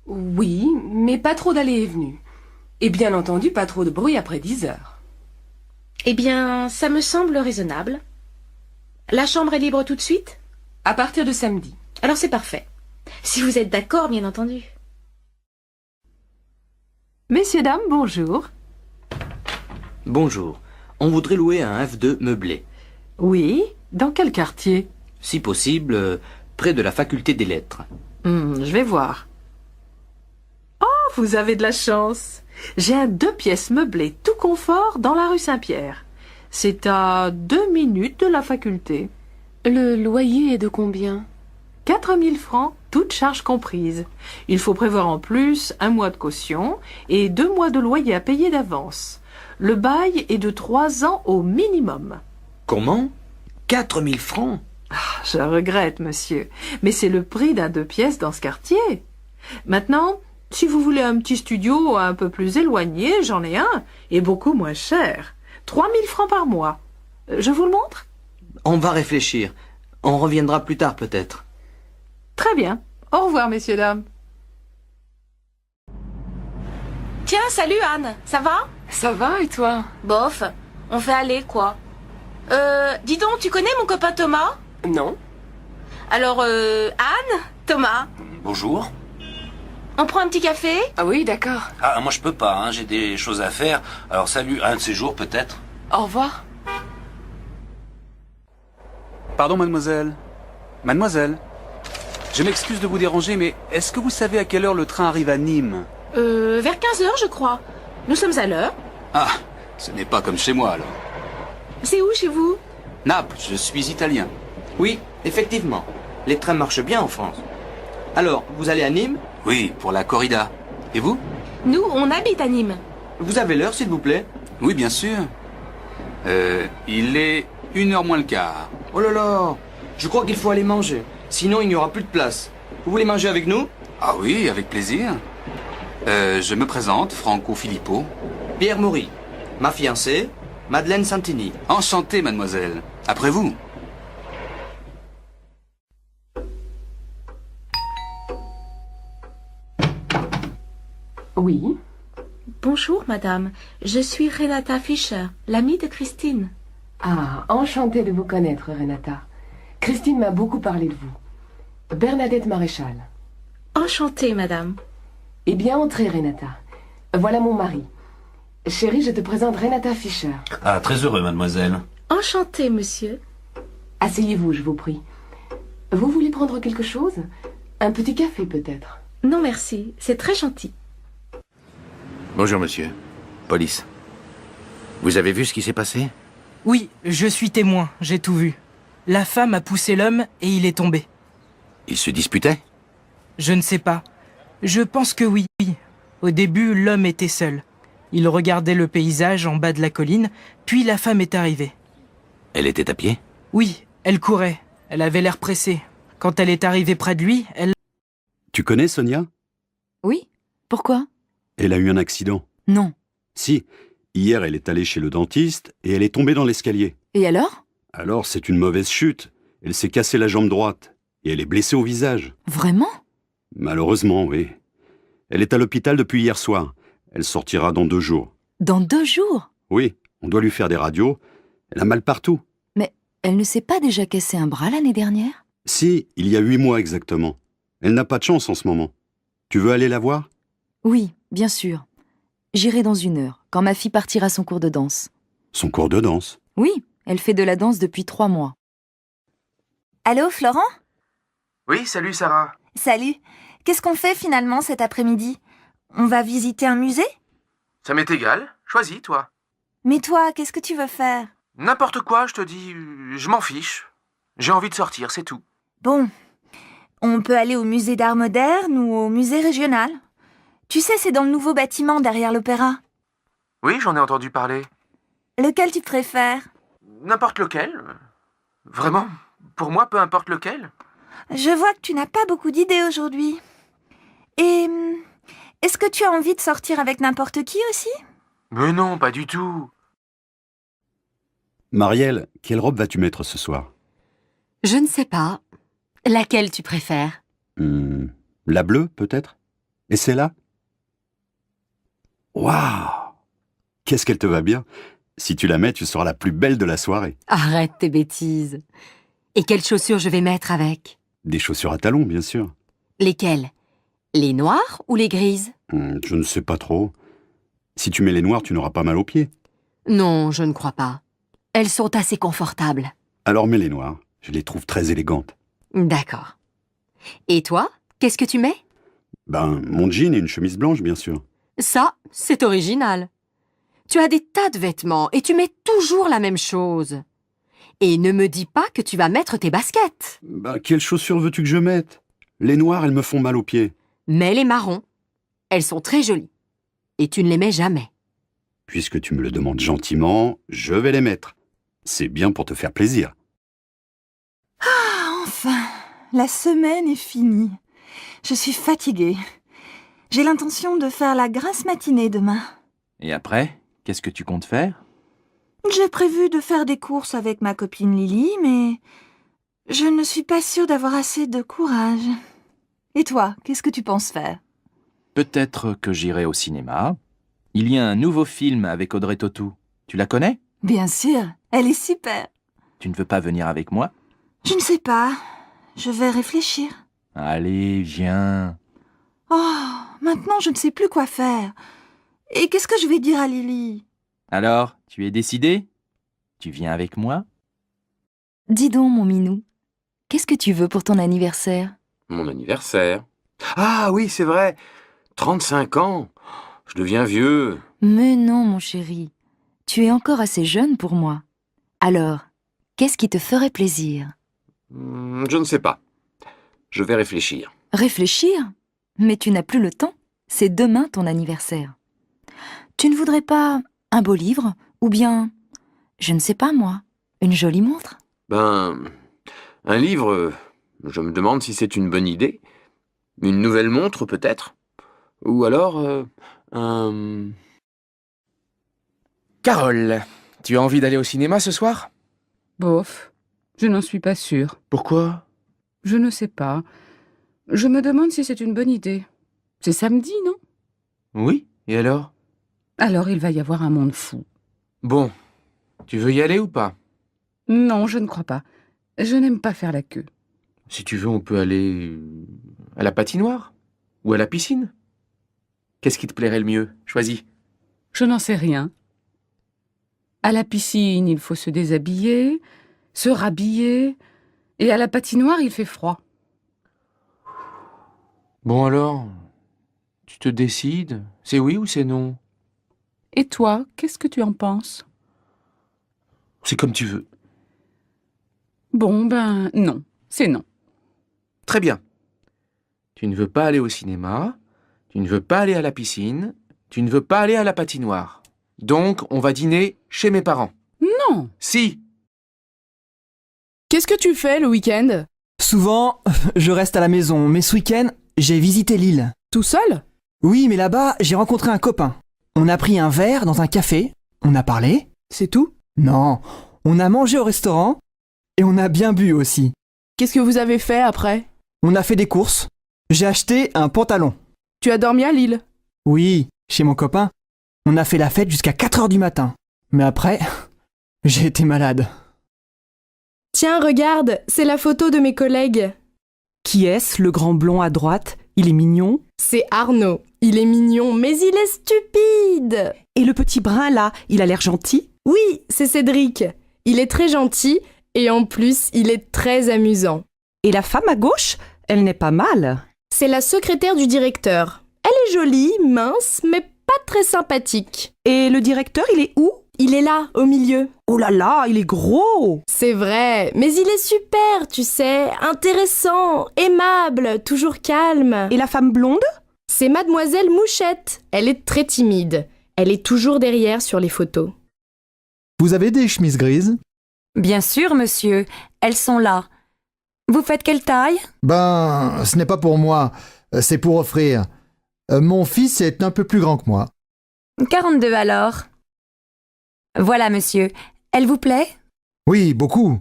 Speaker 6: Oui, mais pas trop d'allées et venues. Et bien entendu, pas trop de bruit après 10 heures.
Speaker 4: Eh bien, ça me semble raisonnable. La chambre est libre tout de suite?
Speaker 6: À partir de samedi.
Speaker 4: Alors c'est parfait. Si vous êtes d'accord, bien entendu.
Speaker 9: Messieurs, dames, bonjour.
Speaker 7: Bonjour. On voudrait louer un F2 meublé.
Speaker 9: Oui, dans quel quartier?
Speaker 7: Si possible, près de la faculté des lettres.
Speaker 9: Je vais voir. vous avez de la chance. J'ai un 2 pièces meublé tout confort dans la rue Saint-Pierre. C'est à 2 minutes de la faculté.
Speaker 6: Le loyer est de combien?
Speaker 9: 4 000 francs, toutes charges comprises. Il faut prévoir en plus 1 mois de caution et 2 mois de loyer à payer d'avance. Le bail est de 3 ans au minimum.
Speaker 7: Comment? 4000 francs?
Speaker 9: Je regrette, monsieur, mais c'est le prix d'un 2 pièces dans ce quartier. Maintenant, si vous voulez un petit studio un peu plus éloigné, j'en ai un, et beaucoup moins cher. 3 000 francs par mois. Je vous le montre?
Speaker 7: On va réfléchir. On reviendra plus tard peut-être.
Speaker 9: Très bien. Au revoir, messieurs, dames.
Speaker 8: Tiens, salut Anne, ça va?
Speaker 6: Ça va, et toi?
Speaker 8: Bof, on fait aller quoi. Dis donc, tu connais mon copain Thomas?
Speaker 6: Non.
Speaker 8: Alors, Anne, Thomas,
Speaker 2: Bonjour.
Speaker 8: on prend un petit café?
Speaker 6: Ah oui, d'accord.
Speaker 2: Ah, moi je peux pas, hein, j'ai des choses à faire. Alors salut, un de ces jours peut-être.
Speaker 6: Au revoir.
Speaker 1: Pardon, mademoiselle. Mademoiselle. Je m'excuse de vous déranger, mais est-ce que vous savez à quelle heure le train arrive à Nîmes?
Speaker 8: Vers 15h, je crois. Nous sommes à l'heure.
Speaker 1: Ah, ce n'est pas comme chez moi alors.
Speaker 8: C'est où chez vous?
Speaker 1: Naples, je suis italien.
Speaker 7: Oui, effectivement. Les trains marchent bien en France. Alors, vous allez à Nîmes?
Speaker 1: Oui, pour la corrida. Et vous?
Speaker 8: Nous, on habite à Nîmes.
Speaker 7: Vous avez l'heure, s'il vous plaît?
Speaker 1: Oui, bien sûr. Il est 1h moins le quart.
Speaker 7: Oh là là! Je crois qu'il faut aller manger. Sinon, il n'y aura plus de place. Vous voulez manger avec nous?
Speaker 1: Ah oui, avec plaisir. Je me présente, Franco Filippo.
Speaker 7: Pierre Maury. Ma fiancée, Madeleine Santini.
Speaker 1: Enchanté, mademoiselle. Après vous.
Speaker 6: Oui.
Speaker 8: Bonjour, madame. Je suis Renata Fischer, l'amie de Christine.
Speaker 6: Ah, enchantée de vous connaître, Renata. Christine m'a beaucoup parlé de vous. Bernadette Maréchal.
Speaker 8: Enchantée, madame.
Speaker 6: Eh bien, entrez, Renata. Voilà mon mari. Chérie, je te présente Renata Fischer.
Speaker 2: Ah, très heureux, mademoiselle.
Speaker 8: Enchantée, monsieur.
Speaker 6: Asseyez-vous, je vous prie. Vous voulez prendre quelque chose? Un petit café, peut-être?
Speaker 8: Non, merci. C'est très gentil.
Speaker 10: Bonjour, monsieur. Police. Vous avez vu ce qui s'est passé?
Speaker 11: Oui, je suis témoin, j'ai tout vu. La femme a poussé l'homme et il est tombé.
Speaker 10: Ils se disputaient?
Speaker 11: Je ne sais pas. Je pense que oui. Au début, l'homme était seul. Il regardait le paysage en bas de la colline, puis la femme est arrivée.
Speaker 10: Elle était à pied?
Speaker 11: Oui, elle courait. Elle avait l'air pressée. Quand elle est arrivée près de lui, elle...
Speaker 12: Tu connais Sonia?
Speaker 13: Oui. Pourquoi?
Speaker 12: Elle a eu un accident.
Speaker 13: Non.
Speaker 12: Si. Hier, elle est allée chez le dentiste et elle est tombée dans l'escalier.
Speaker 13: Et alors?
Speaker 12: Alors, c'est une mauvaise chute. Elle s'est cassée la jambe droite et elle est blessée au visage.
Speaker 13: Vraiment?
Speaker 12: Malheureusement, oui. Elle est à l'hôpital depuis hier soir. Elle sortira dans 2 jours.
Speaker 13: Dans 2 jours?
Speaker 12: Oui, on doit lui faire des radios. Elle a mal partout.
Speaker 13: Mais elle ne s'est pas déjà cassé un bras l'année dernière?
Speaker 12: Si, il y a 8 mois exactement. Elle n'a pas de chance en ce moment. Tu veux aller la voir?
Speaker 13: Oui, bien sûr. J'irai dans 1 heure, quand ma fille partira à son cours de danse.
Speaker 12: Son cours de danse?
Speaker 13: Oui, elle fait de la danse depuis 3 mois.
Speaker 14: Allô, Florent?
Speaker 15: Oui, salut Sarah.
Speaker 14: Salut. Qu'est-ce qu'on fait finalement cet après-midi? On va visiter un musée?
Speaker 15: Ça m'est égal. Choisis, toi.
Speaker 14: Mais toi, qu'est-ce que tu veux faire?
Speaker 15: N'importe quoi, je te dis. Je m'en fiche. J'ai envie de sortir, c'est tout.
Speaker 14: Bon. On peut aller au musée d'art moderne ou au musée régional. Tu sais, c'est dans le nouveau bâtiment derrière l'opéra.
Speaker 15: Oui, j'en ai entendu parler.
Speaker 14: Lequel tu préfères?
Speaker 15: N'importe lequel. Vraiment, pour moi, peu importe lequel.
Speaker 14: Je vois que tu n'as pas beaucoup d'idées aujourd'hui. Et est-ce que tu as envie de sortir avec n'importe qui aussi?
Speaker 15: Mais non, pas du tout.
Speaker 12: Marielle, quelle robe vas-tu mettre ce soir?
Speaker 16: Je ne sais pas. Laquelle tu préfères?
Speaker 12: La bleue, peut-être? Et celle-là? Waouh! Qu'est-ce qu'elle te va bien! Si tu la mets, tu seras la plus belle de la soirée.
Speaker 16: Arrête tes bêtises. Et quelles chaussures je vais mettre avec?
Speaker 12: Des chaussures à talons, bien sûr.
Speaker 16: Lesquelles? Les noires ou les grises?
Speaker 12: Je ne sais pas trop. Si tu mets les noires, tu n'auras pas mal aux pieds.
Speaker 16: Non, je ne crois pas. Elles sont assez confortables.
Speaker 12: Alors mets les noires. Je les trouve très élégantes.
Speaker 16: D'accord. Et toi, qu'est-ce que tu mets?
Speaker 12: Mon jean et une chemise blanche, bien sûr.
Speaker 16: Ça, c'est original. Tu as des tas de vêtements et tu mets toujours la même chose. Et ne me dis pas que tu vas mettre tes baskets.
Speaker 12: Quelles chaussures veux-tu que je mette? Les noires, elles me font mal aux pieds.
Speaker 16: Mets les marrons. Elles sont très jolies. Et tu ne les mets jamais.
Speaker 12: Puisque tu me le demandes gentiment, je vais les mettre. C'est bien pour te faire plaisir.
Speaker 14: Ah, enfin, la semaine est finie. Je suis fatiguée. J'ai l'intention de faire la grasse matinée demain.
Speaker 17: Et après, qu'est-ce que tu comptes faire?
Speaker 14: J'ai prévu de faire des courses avec ma copine Lily, mais je ne suis pas sûre d'avoir assez de courage. Et toi, qu'est-ce que tu penses faire?
Speaker 17: Peut-être que j'irai au cinéma. Il y a un nouveau film avec Audrey Tautou. Tu la connais?
Speaker 14: Bien sûr, elle est super.
Speaker 17: Tu ne veux pas venir avec moi?
Speaker 14: Je ne sais pas. Je vais réfléchir.
Speaker 17: Allez, viens.
Speaker 14: Oh, maintenant je ne sais plus quoi faire. Et qu'est-ce que je vais dire à Lily?
Speaker 17: Alors, tu es décidé? Tu viens avec moi?
Speaker 13: Dis donc, mon minou, qu'est-ce que tu veux pour ton anniversaire?
Speaker 10: Mon anniversaire? Ah oui, c'est vrai. 35 ans. Je deviens vieux.
Speaker 13: Mais non, mon chéri, tu es encore assez jeune pour moi. Alors, qu'est-ce qui te ferait plaisir?
Speaker 10: Je ne sais pas. Je vais réfléchir.
Speaker 13: Réfléchir? Mais tu n'as plus le temps. C'est demain ton anniversaire. Tu ne voudrais pas un beau livre? Ou bien, je ne sais pas moi, une jolie montre?
Speaker 10: Un livre, je me demande si c'est une bonne idée. Une nouvelle montre, peut-être. Ou alors,
Speaker 15: Carole, tu as envie d'aller au cinéma ce soir?
Speaker 18: Bof, je n'en suis pas sûre.
Speaker 15: Pourquoi?
Speaker 18: Je ne sais pas. Je me demande si c'est une bonne idée. C'est samedi, non?
Speaker 15: Oui, et alors?
Speaker 18: Alors il va y avoir un monde fou.
Speaker 15: Bon, tu veux y aller ou pas?
Speaker 18: Non, je ne crois pas. Je n'aime pas faire la queue.
Speaker 15: Si tu veux, on peut aller à la patinoire ou à la piscine. Qu'est-ce qui te plairait le mieux? Choisis.
Speaker 18: Je n'en sais rien. À la piscine, il faut se déshabiller, se rhabiller, et à la patinoire, il fait froid.
Speaker 15: Bon alors, tu te décides? C'est oui ou c'est non?
Speaker 18: Et toi, qu'est-ce que tu en penses?
Speaker 15: C'est comme tu veux.
Speaker 18: Bon, non, c'est non.
Speaker 15: Très bien. Tu ne veux pas aller au cinéma, tu ne veux pas aller à la piscine, tu ne veux pas aller à la patinoire. Donc, on va dîner chez mes parents.
Speaker 18: Non.
Speaker 15: Si.
Speaker 19: Qu'est-ce que tu fais le week-end?
Speaker 20: Souvent, je reste à la maison, mais ce week-end, j'ai visité l'île.
Speaker 19: Tout seul?
Speaker 20: Oui, mais là-bas, j'ai rencontré un copain. On a pris un verre dans un café, on a parlé.
Speaker 19: C'est tout?
Speaker 20: Non, on a mangé au restaurant et on a bien bu aussi.
Speaker 19: Qu'est-ce que vous avez fait après?
Speaker 20: On a fait des courses. J'ai acheté un pantalon.
Speaker 19: Tu as dormi à Lille?
Speaker 20: Oui, chez mon copain. On a fait la fête jusqu'à 4h du matin. Mais après, j'ai été malade.
Speaker 21: Tiens, regarde, c'est la photo de mes collègues.
Speaker 19: Qui est-ce, le grand blond à droite? Il est mignon?
Speaker 21: C'est Arnaud. Il est mignon, mais il est stupide.
Speaker 19: Et le petit brun là, il a l'air gentil?
Speaker 21: Oui, c'est Cédric. Il est très gentil et en plus, il est très amusant.
Speaker 19: Et la femme à gauche, elle n'est pas mal.
Speaker 21: C'est la secrétaire du directeur. Elle est jolie, mince, mais pas très sympathique.
Speaker 19: Et le directeur, il est où?
Speaker 21: Il est là, au milieu.
Speaker 19: Oh là là, il est gros!
Speaker 21: C'est vrai, mais il est super, tu sais, intéressant, aimable, toujours calme.
Speaker 19: Et la femme blonde?
Speaker 21: C'est Mademoiselle Mouchette. Elle est très timide. Elle est toujours derrière sur les photos.
Speaker 22: Vous avez des chemises grises?
Speaker 8: Bien sûr, monsieur. Elles sont là. Vous faites quelle taille?
Speaker 22: Ce n'est pas pour moi. C'est pour offrir. Mon fils est un peu plus grand que moi.
Speaker 8: 42 alors. Voilà, monsieur. Elle vous plaît?
Speaker 22: Oui, beaucoup.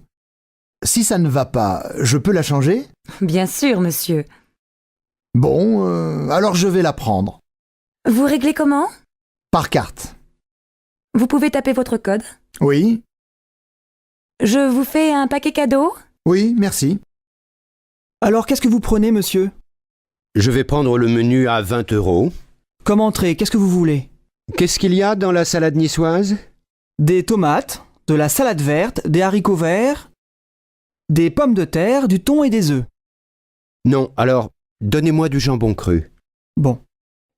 Speaker 22: Si ça ne va pas, je peux la changer?
Speaker 8: Bien sûr, monsieur.
Speaker 22: Bon, alors je vais la prendre.
Speaker 8: Vous réglez comment?
Speaker 22: Par carte.
Speaker 8: Vous pouvez taper votre code?
Speaker 22: Oui.
Speaker 8: Je vous fais un paquet cadeau?
Speaker 22: Oui, merci.
Speaker 20: Alors, qu'est-ce que vous prenez, monsieur?
Speaker 23: Je vais prendre le menu à 20 €.
Speaker 20: Comme entrée, qu'est-ce que vous voulez?
Speaker 23: Qu'est-ce qu'il y a dans la salade niçoise?
Speaker 20: Des tomates, de la salade verte, des haricots verts, des pommes de terre, du thon et des œufs.
Speaker 23: Non, alors, donnez-moi du jambon cru.
Speaker 20: Bon.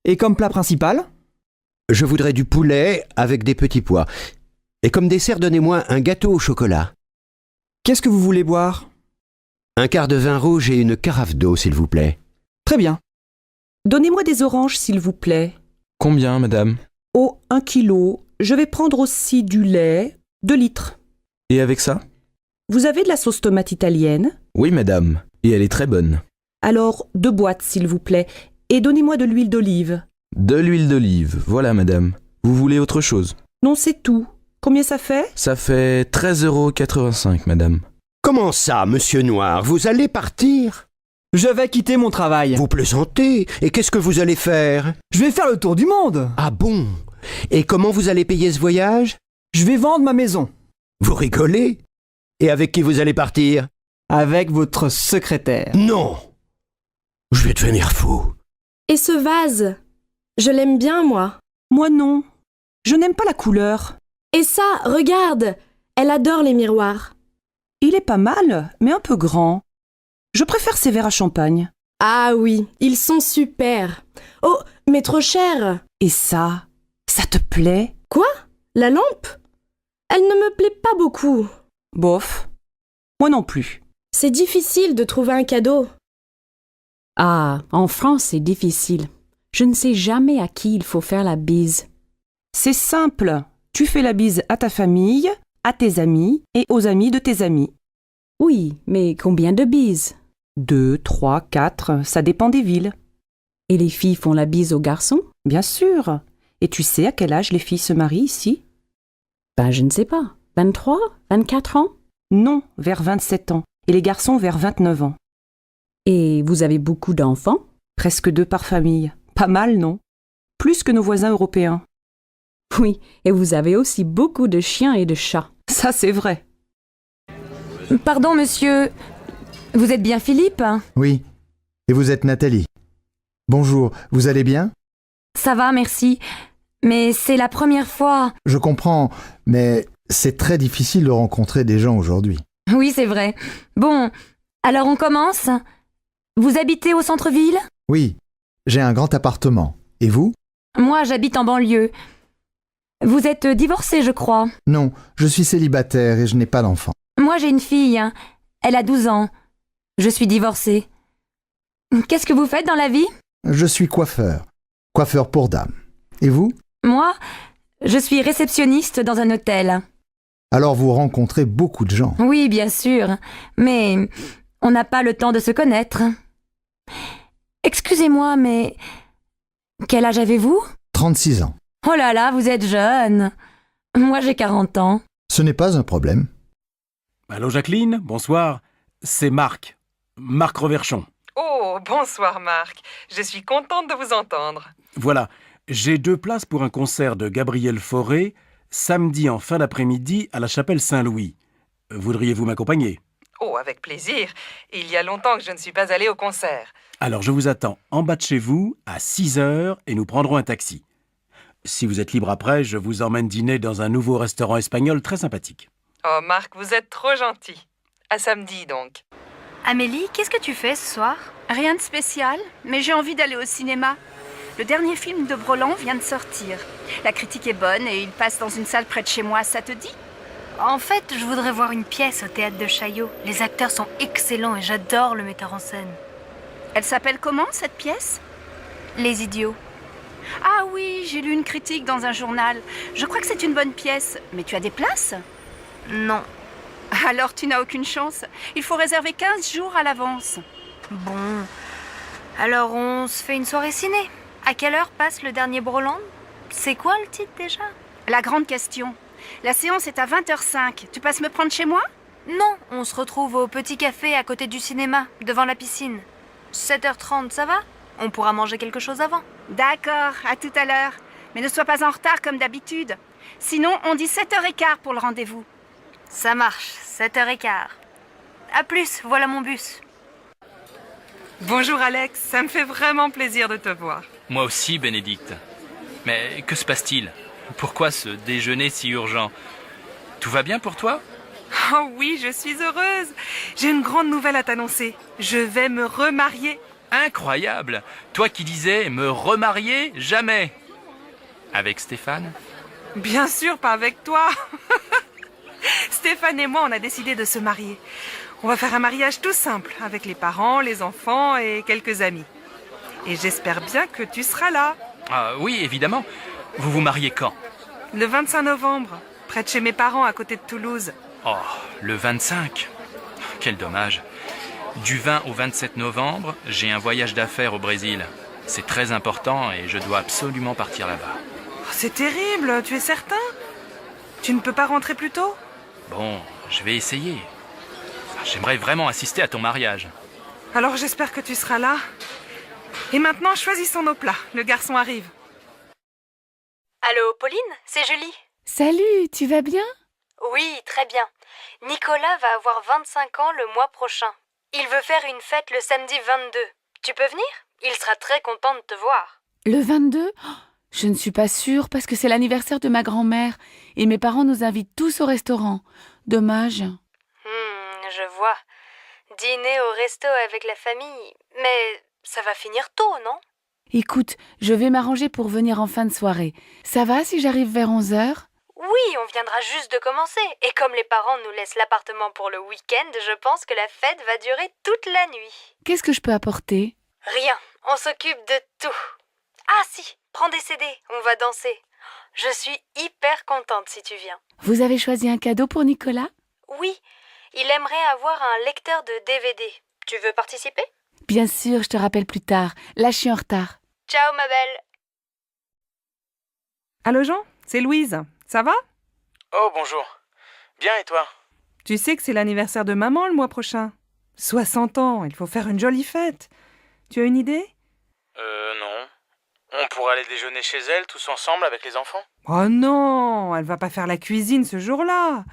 Speaker 20: Et comme plat principal?
Speaker 23: Je voudrais du poulet avec des petits pois. Et comme dessert, donnez-moi un gâteau au chocolat.
Speaker 20: Qu'est-ce que vous voulez boire?
Speaker 23: Un quart de vin rouge et une carafe d'eau, s'il vous plaît.
Speaker 20: Très bien.
Speaker 3: Donnez-moi des oranges, s'il vous plaît.
Speaker 17: Combien, madame?
Speaker 3: Oh, 1 kilo. Je vais prendre aussi du lait, 2 litres.
Speaker 17: Et avec ça?
Speaker 3: Vous avez de la sauce tomate italienne?
Speaker 17: Oui, madame. Et elle est très bonne.
Speaker 3: Alors, 2 boîtes, s'il vous plaît. Et donnez-moi de l'huile d'olive.
Speaker 17: De l'huile d'olive, voilà, madame. Vous voulez autre chose?
Speaker 3: Non, c'est tout. Combien ça fait?
Speaker 17: Ça fait 13,85 €, madame.
Speaker 23: Comment ça, monsieur Noir? Vous allez partir?
Speaker 20: Je vais quitter mon travail.
Speaker 23: Vous plaisantez? Et qu'est-ce que vous allez faire?
Speaker 20: Je vais faire le tour du monde.
Speaker 23: Ah bon? Et comment vous allez payer ce voyage?
Speaker 20: Je vais vendre ma maison.
Speaker 23: Vous rigolez? Et avec qui vous allez partir?
Speaker 20: Avec votre secrétaire.
Speaker 23: Non! Je vais devenir fou.
Speaker 21: Et ce vase? Je l'aime bien, moi.
Speaker 3: Moi non. Je n'aime pas la couleur.
Speaker 21: Et ça, regarde! Elle adore les miroirs.
Speaker 3: Il est pas mal, mais un peu grand. Je préfère ces verres à champagne.
Speaker 21: Ah oui, ils sont super. Oh, mais trop cher.
Speaker 3: Et ça te plaît?
Speaker 21: Quoi? La lampe? Elle ne me plaît pas beaucoup.
Speaker 3: Bof. Moi non plus.
Speaker 21: C'est difficile de trouver un cadeau.
Speaker 16: Ah, en France, c'est difficile. Je ne sais jamais à qui il faut faire la bise.
Speaker 3: C'est simple. Tu fais la bise à ta famille, à tes amis et aux amis de tes amis.
Speaker 16: Oui, mais combien de bises?
Speaker 3: 2, 3, 4, ça dépend des villes.
Speaker 16: Et les filles font la bise aux garçons?
Speaker 3: Bien sûr. Et tu sais à quel âge les filles se marient ici?
Speaker 16: Ben, je ne sais pas. 23? 24 ans?
Speaker 3: Non, vers 27 ans. Et les garçons vers 29 ans.
Speaker 16: Et vous avez beaucoup d'enfants?
Speaker 3: Presque 2 par famille. Pas mal, non? Plus que nos voisins européens.
Speaker 16: Oui, et vous avez aussi beaucoup de chiens et de chats.
Speaker 3: Ça, c'est vrai.
Speaker 13: Pardon, monsieur. Vous êtes bien Philippe?
Speaker 22: Oui. Et vous êtes Nathalie. Bonjour, vous allez bien?
Speaker 13: Ça va, merci. Mais c'est la première fois.
Speaker 22: Je comprends, mais c'est très difficile de rencontrer des gens aujourd'hui.
Speaker 13: Oui, c'est vrai. Bon, alors on commence. Vous habitez au centre-ville?
Speaker 22: Oui, j'ai un grand appartement. Et vous?
Speaker 13: Moi, j'habite en banlieue. Vous êtes divorcé, je crois.
Speaker 22: Non, je suis célibataire et je n'ai pas d'enfant.
Speaker 13: Moi, j'ai une fille. Elle a 12 ans. Je suis divorcée. Qu'est-ce que vous faites dans la vie?
Speaker 22: Je suis coiffeur. Coiffeur pour dames. Et vous?
Speaker 13: Moi, je suis réceptionniste dans un hôtel.
Speaker 22: Alors vous rencontrez beaucoup de gens.
Speaker 13: Oui, bien sûr. Mais on n'a pas le temps de se connaître. Excusez-moi, mais quel âge avez-vous?
Speaker 22: 36 ans.
Speaker 13: Oh là là, vous êtes jeune. Moi, j'ai 40 ans.
Speaker 22: Ce n'est pas un problème.
Speaker 4: Allô Jacqueline, bonsoir. C'est Marc. Marc Reverchon.
Speaker 5: Oh, bonsoir Marc. Je suis contente de vous entendre.
Speaker 4: Voilà, j'ai 2 places pour un concert de Gabriel Fauré, samedi en fin d'après-midi à la chapelle Saint-Louis. Voudriez-vous m'accompagner?
Speaker 5: Oh, avec plaisir. Il y a longtemps que je ne suis pas allée au concert.
Speaker 4: Alors je vous attends en bas de chez vous à 6h et nous prendrons un taxi. Si vous êtes libre après, je vous emmène dîner dans un nouveau restaurant espagnol très sympathique.
Speaker 5: Oh Marc, vous êtes trop gentil. À samedi donc.
Speaker 24: Amélie, qu'est-ce que tu fais ce soir? Rien de spécial, mais j'ai envie d'aller au cinéma. Le dernier film de Broland vient de sortir. La critique est bonne et il passe dans une salle près de chez moi, ça te dit? En fait, je voudrais voir une pièce au théâtre de Chaillot. Les acteurs sont excellents et j'adore le metteur en scène. Elle s'appelle comment, cette pièce? Les Idiots. Ah oui, j'ai lu une critique dans un journal. Je crois que c'est une bonne pièce. Mais tu as des places? Non. Alors tu n'as aucune chance. Il faut réserver 15 jours à l'avance. Bon. Alors on se fait une soirée ciné. À quelle heure passe le dernier Broland? C'est quoi le titre déjà? La grande question. La séance est à 20h05. Tu passes me prendre chez moi? Non, on se retrouve au petit café à côté du cinéma, devant la piscine. 7h30, ça va? On pourra manger quelque chose avant. D'accord, à tout à l'heure. Mais ne sois pas en retard comme d'habitude. Sinon, on dit 7h15 pour le rendez-vous. Ça marche, 7h15. À plus, voilà mon bus.
Speaker 5: Bonjour Alex, ça me fait vraiment plaisir de te voir.
Speaker 25: Moi aussi, Bénédicte. Mais que se passe-t-il? Pourquoi ce déjeuner si urgent? Tout va bien pour toi?
Speaker 5: Oh oui, je suis heureuse. J'ai une grande nouvelle à t'annoncer. Je vais me remarier.
Speaker 25: Incroyable! Toi qui disais me remarier jamais. Avec Stéphane?
Speaker 5: Bien sûr, pas avec toi. Stéphane et moi, on a décidé de se marier. On va faire un mariage tout simple, avec les parents, les enfants et quelques amis. Et j'espère bien que tu seras là.
Speaker 25: Ah oui, évidemment. Vous vous mariez quand?
Speaker 5: Le 25 novembre, près de chez mes parents, à côté de Toulouse.
Speaker 25: Oh, le 25. Quel dommage. Du 20 au 27 novembre, j'ai un voyage d'affaires au Brésil. C'est très important et je dois absolument partir là-bas.
Speaker 5: Oh, c'est terrible, tu es certain? Tu ne peux pas rentrer plus tôt?
Speaker 25: Bon, je vais essayer. J'aimerais vraiment assister à ton mariage.
Speaker 5: Alors j'espère que tu seras là. Et maintenant, choisissons nos plats. Le garçon arrive.
Speaker 1: Allô, Pauline, c'est Julie.
Speaker 18: Salut, tu vas bien?
Speaker 1: Oui, très bien. Nicolas va avoir 25 ans le mois prochain. Il veut faire une fête le samedi 22. Tu peux venir? Il sera très content de te voir.
Speaker 18: Le 22? Oh, je ne suis pas sûre parce que c'est l'anniversaire de ma grand-mère et mes parents nous invitent tous au restaurant. Dommage.
Speaker 1: Je vois. Dîner au resto avec la famille. Mais ça va finir tôt, non?
Speaker 18: Écoute, je vais m'arranger pour venir en fin de soirée. Ça va si j'arrive vers 11h?
Speaker 1: Oui, on viendra juste de commencer. Et comme les parents nous laissent l'appartement pour le week-end, je pense que la fête va durer toute la nuit.
Speaker 18: Qu'est-ce que je peux apporter?
Speaker 1: Rien, on s'occupe de tout. Ah si, prends des CD, on va danser. Je suis hyper contente si tu viens.
Speaker 18: Vous avez choisi un cadeau pour Nicolas?
Speaker 1: Oui, il aimerait avoir un lecteur de DVD. Tu veux participer?
Speaker 18: Bien sûr, je te rappelle plus tard. Là, je suis en retard.
Speaker 1: Ciao ma belle.
Speaker 5: Allô Jean, c'est Louise. Ça va?
Speaker 15: Oh, bonjour. Bien, et toi?
Speaker 5: Tu sais que c'est l'anniversaire de maman le mois prochain. 60 ans, il faut faire une jolie fête. Tu as une idée?
Speaker 15: Non. On pourrait aller déjeuner chez elle, tous ensemble, avec les enfants?
Speaker 5: Oh non, elle va pas faire la cuisine ce jour-là.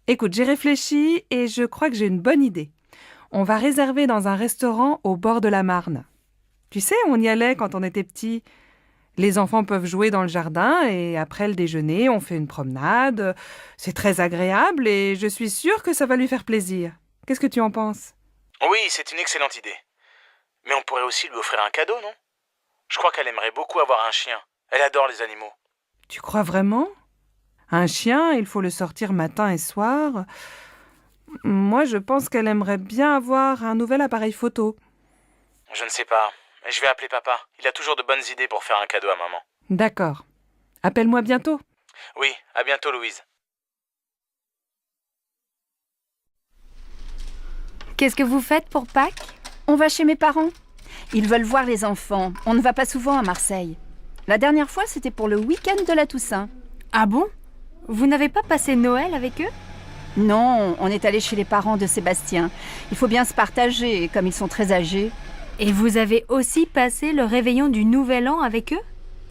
Speaker 5: Écoute, j'ai réfléchi et je crois que j'ai une bonne idée. On va réserver dans un restaurant au bord de la Marne. Tu sais, on y allait quand on était petits. Les enfants peuvent jouer dans le jardin et après le déjeuner, on fait une promenade. C'est très agréable et je suis sûre que ça va lui faire plaisir. Qu'est-ce que tu en penses?
Speaker 15: Oui, c'est une excellente idée. Mais on pourrait aussi lui offrir un cadeau, non? Je crois qu'elle aimerait beaucoup avoir un chien. Elle adore les animaux.
Speaker 5: Tu crois vraiment? Un chien, il faut le sortir matin et soir. Moi, je pense qu'elle aimerait bien avoir un nouvel appareil photo.
Speaker 15: Je ne sais pas. Je vais appeler papa. Il a toujours de bonnes idées pour faire un cadeau à maman.
Speaker 5: D'accord. Appelle-moi bientôt.
Speaker 15: Oui, à bientôt Louise.
Speaker 1: Qu'est-ce que vous faites pour Pâques?
Speaker 24: On va chez mes parents. Ils veulent voir les enfants. On ne va pas souvent à Marseille. La dernière fois, c'était pour le week-end de la Toussaint.
Speaker 1: Ah bon? Vous n'avez pas passé Noël avec eux?
Speaker 24: Non, on est allé chez les parents de Sébastien. Il faut bien se partager, comme ils sont très âgés.
Speaker 1: Et vous avez aussi passé le réveillon du Nouvel An avec eux?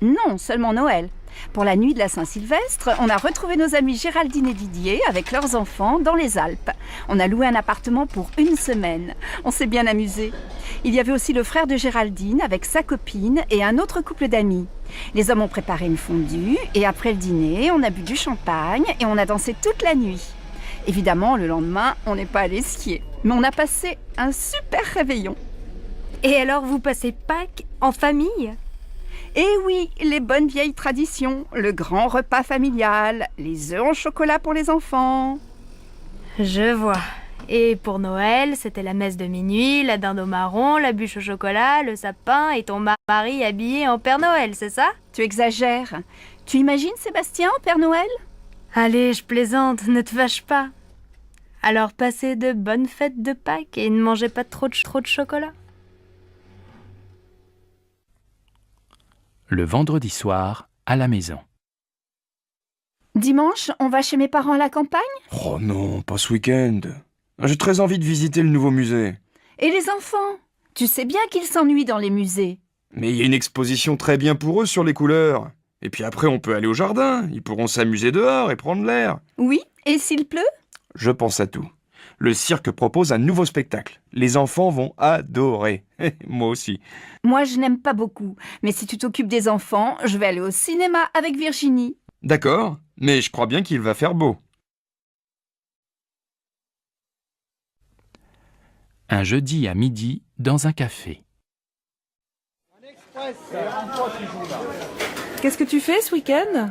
Speaker 24: Non, seulement Noël. Pour la nuit de la Saint-Sylvestre, on a retrouvé nos amis Géraldine et Didier avec leurs enfants dans les Alpes. On a loué un appartement pour une semaine. On s'est bien amusé. Il y avait aussi le frère de Géraldine avec sa copine et un autre couple d'amis. Les hommes ont préparé une fondue et après le dîner, on a bu du champagne et on a dansé toute la nuit. Évidemment, le lendemain, on n'est pas allé skier. Mais on a passé un super réveillon.
Speaker 1: Et alors, vous passez Pâques en famille?
Speaker 24: Eh oui, les bonnes vieilles traditions, le grand repas familial, les œufs en chocolat pour les enfants.
Speaker 1: Je vois. Et pour Noël, c'était la messe de minuit, la dinde au marron, la bûche au chocolat, le sapin et ton mari habillé en Père Noël, c'est ça?
Speaker 24: Tu exagères. Tu imagines Sébastien en Père Noël?
Speaker 1: Allez, je plaisante, ne te fâche pas. Alors passez de bonnes fêtes de Pâques et ne mangez pas trop de chocolat.
Speaker 25: Le vendredi soir, à la maison.
Speaker 24: Dimanche, on va chez mes parents à la campagne?
Speaker 2: Oh non, pas ce week-end. J'ai très envie de visiter le nouveau musée.
Speaker 24: Et les enfants? Tu sais bien qu'ils s'ennuient dans les musées.
Speaker 2: Mais il y a une exposition très bien pour eux sur les couleurs. Et puis après, on peut aller au jardin. Ils pourront s'amuser dehors et prendre l'air.
Speaker 24: Oui, et s'il pleut?
Speaker 2: Je pense à tout. Le cirque propose un nouveau spectacle. Les enfants vont adorer. Moi aussi.
Speaker 24: Moi, je n'aime pas beaucoup. Mais si tu t'occupes des enfants, je vais aller au cinéma avec Virginie.
Speaker 2: D'accord, mais je crois bien qu'il va faire beau.
Speaker 25: Un jeudi à midi, dans un café.
Speaker 5: Qu'est-ce que tu fais ce week-end?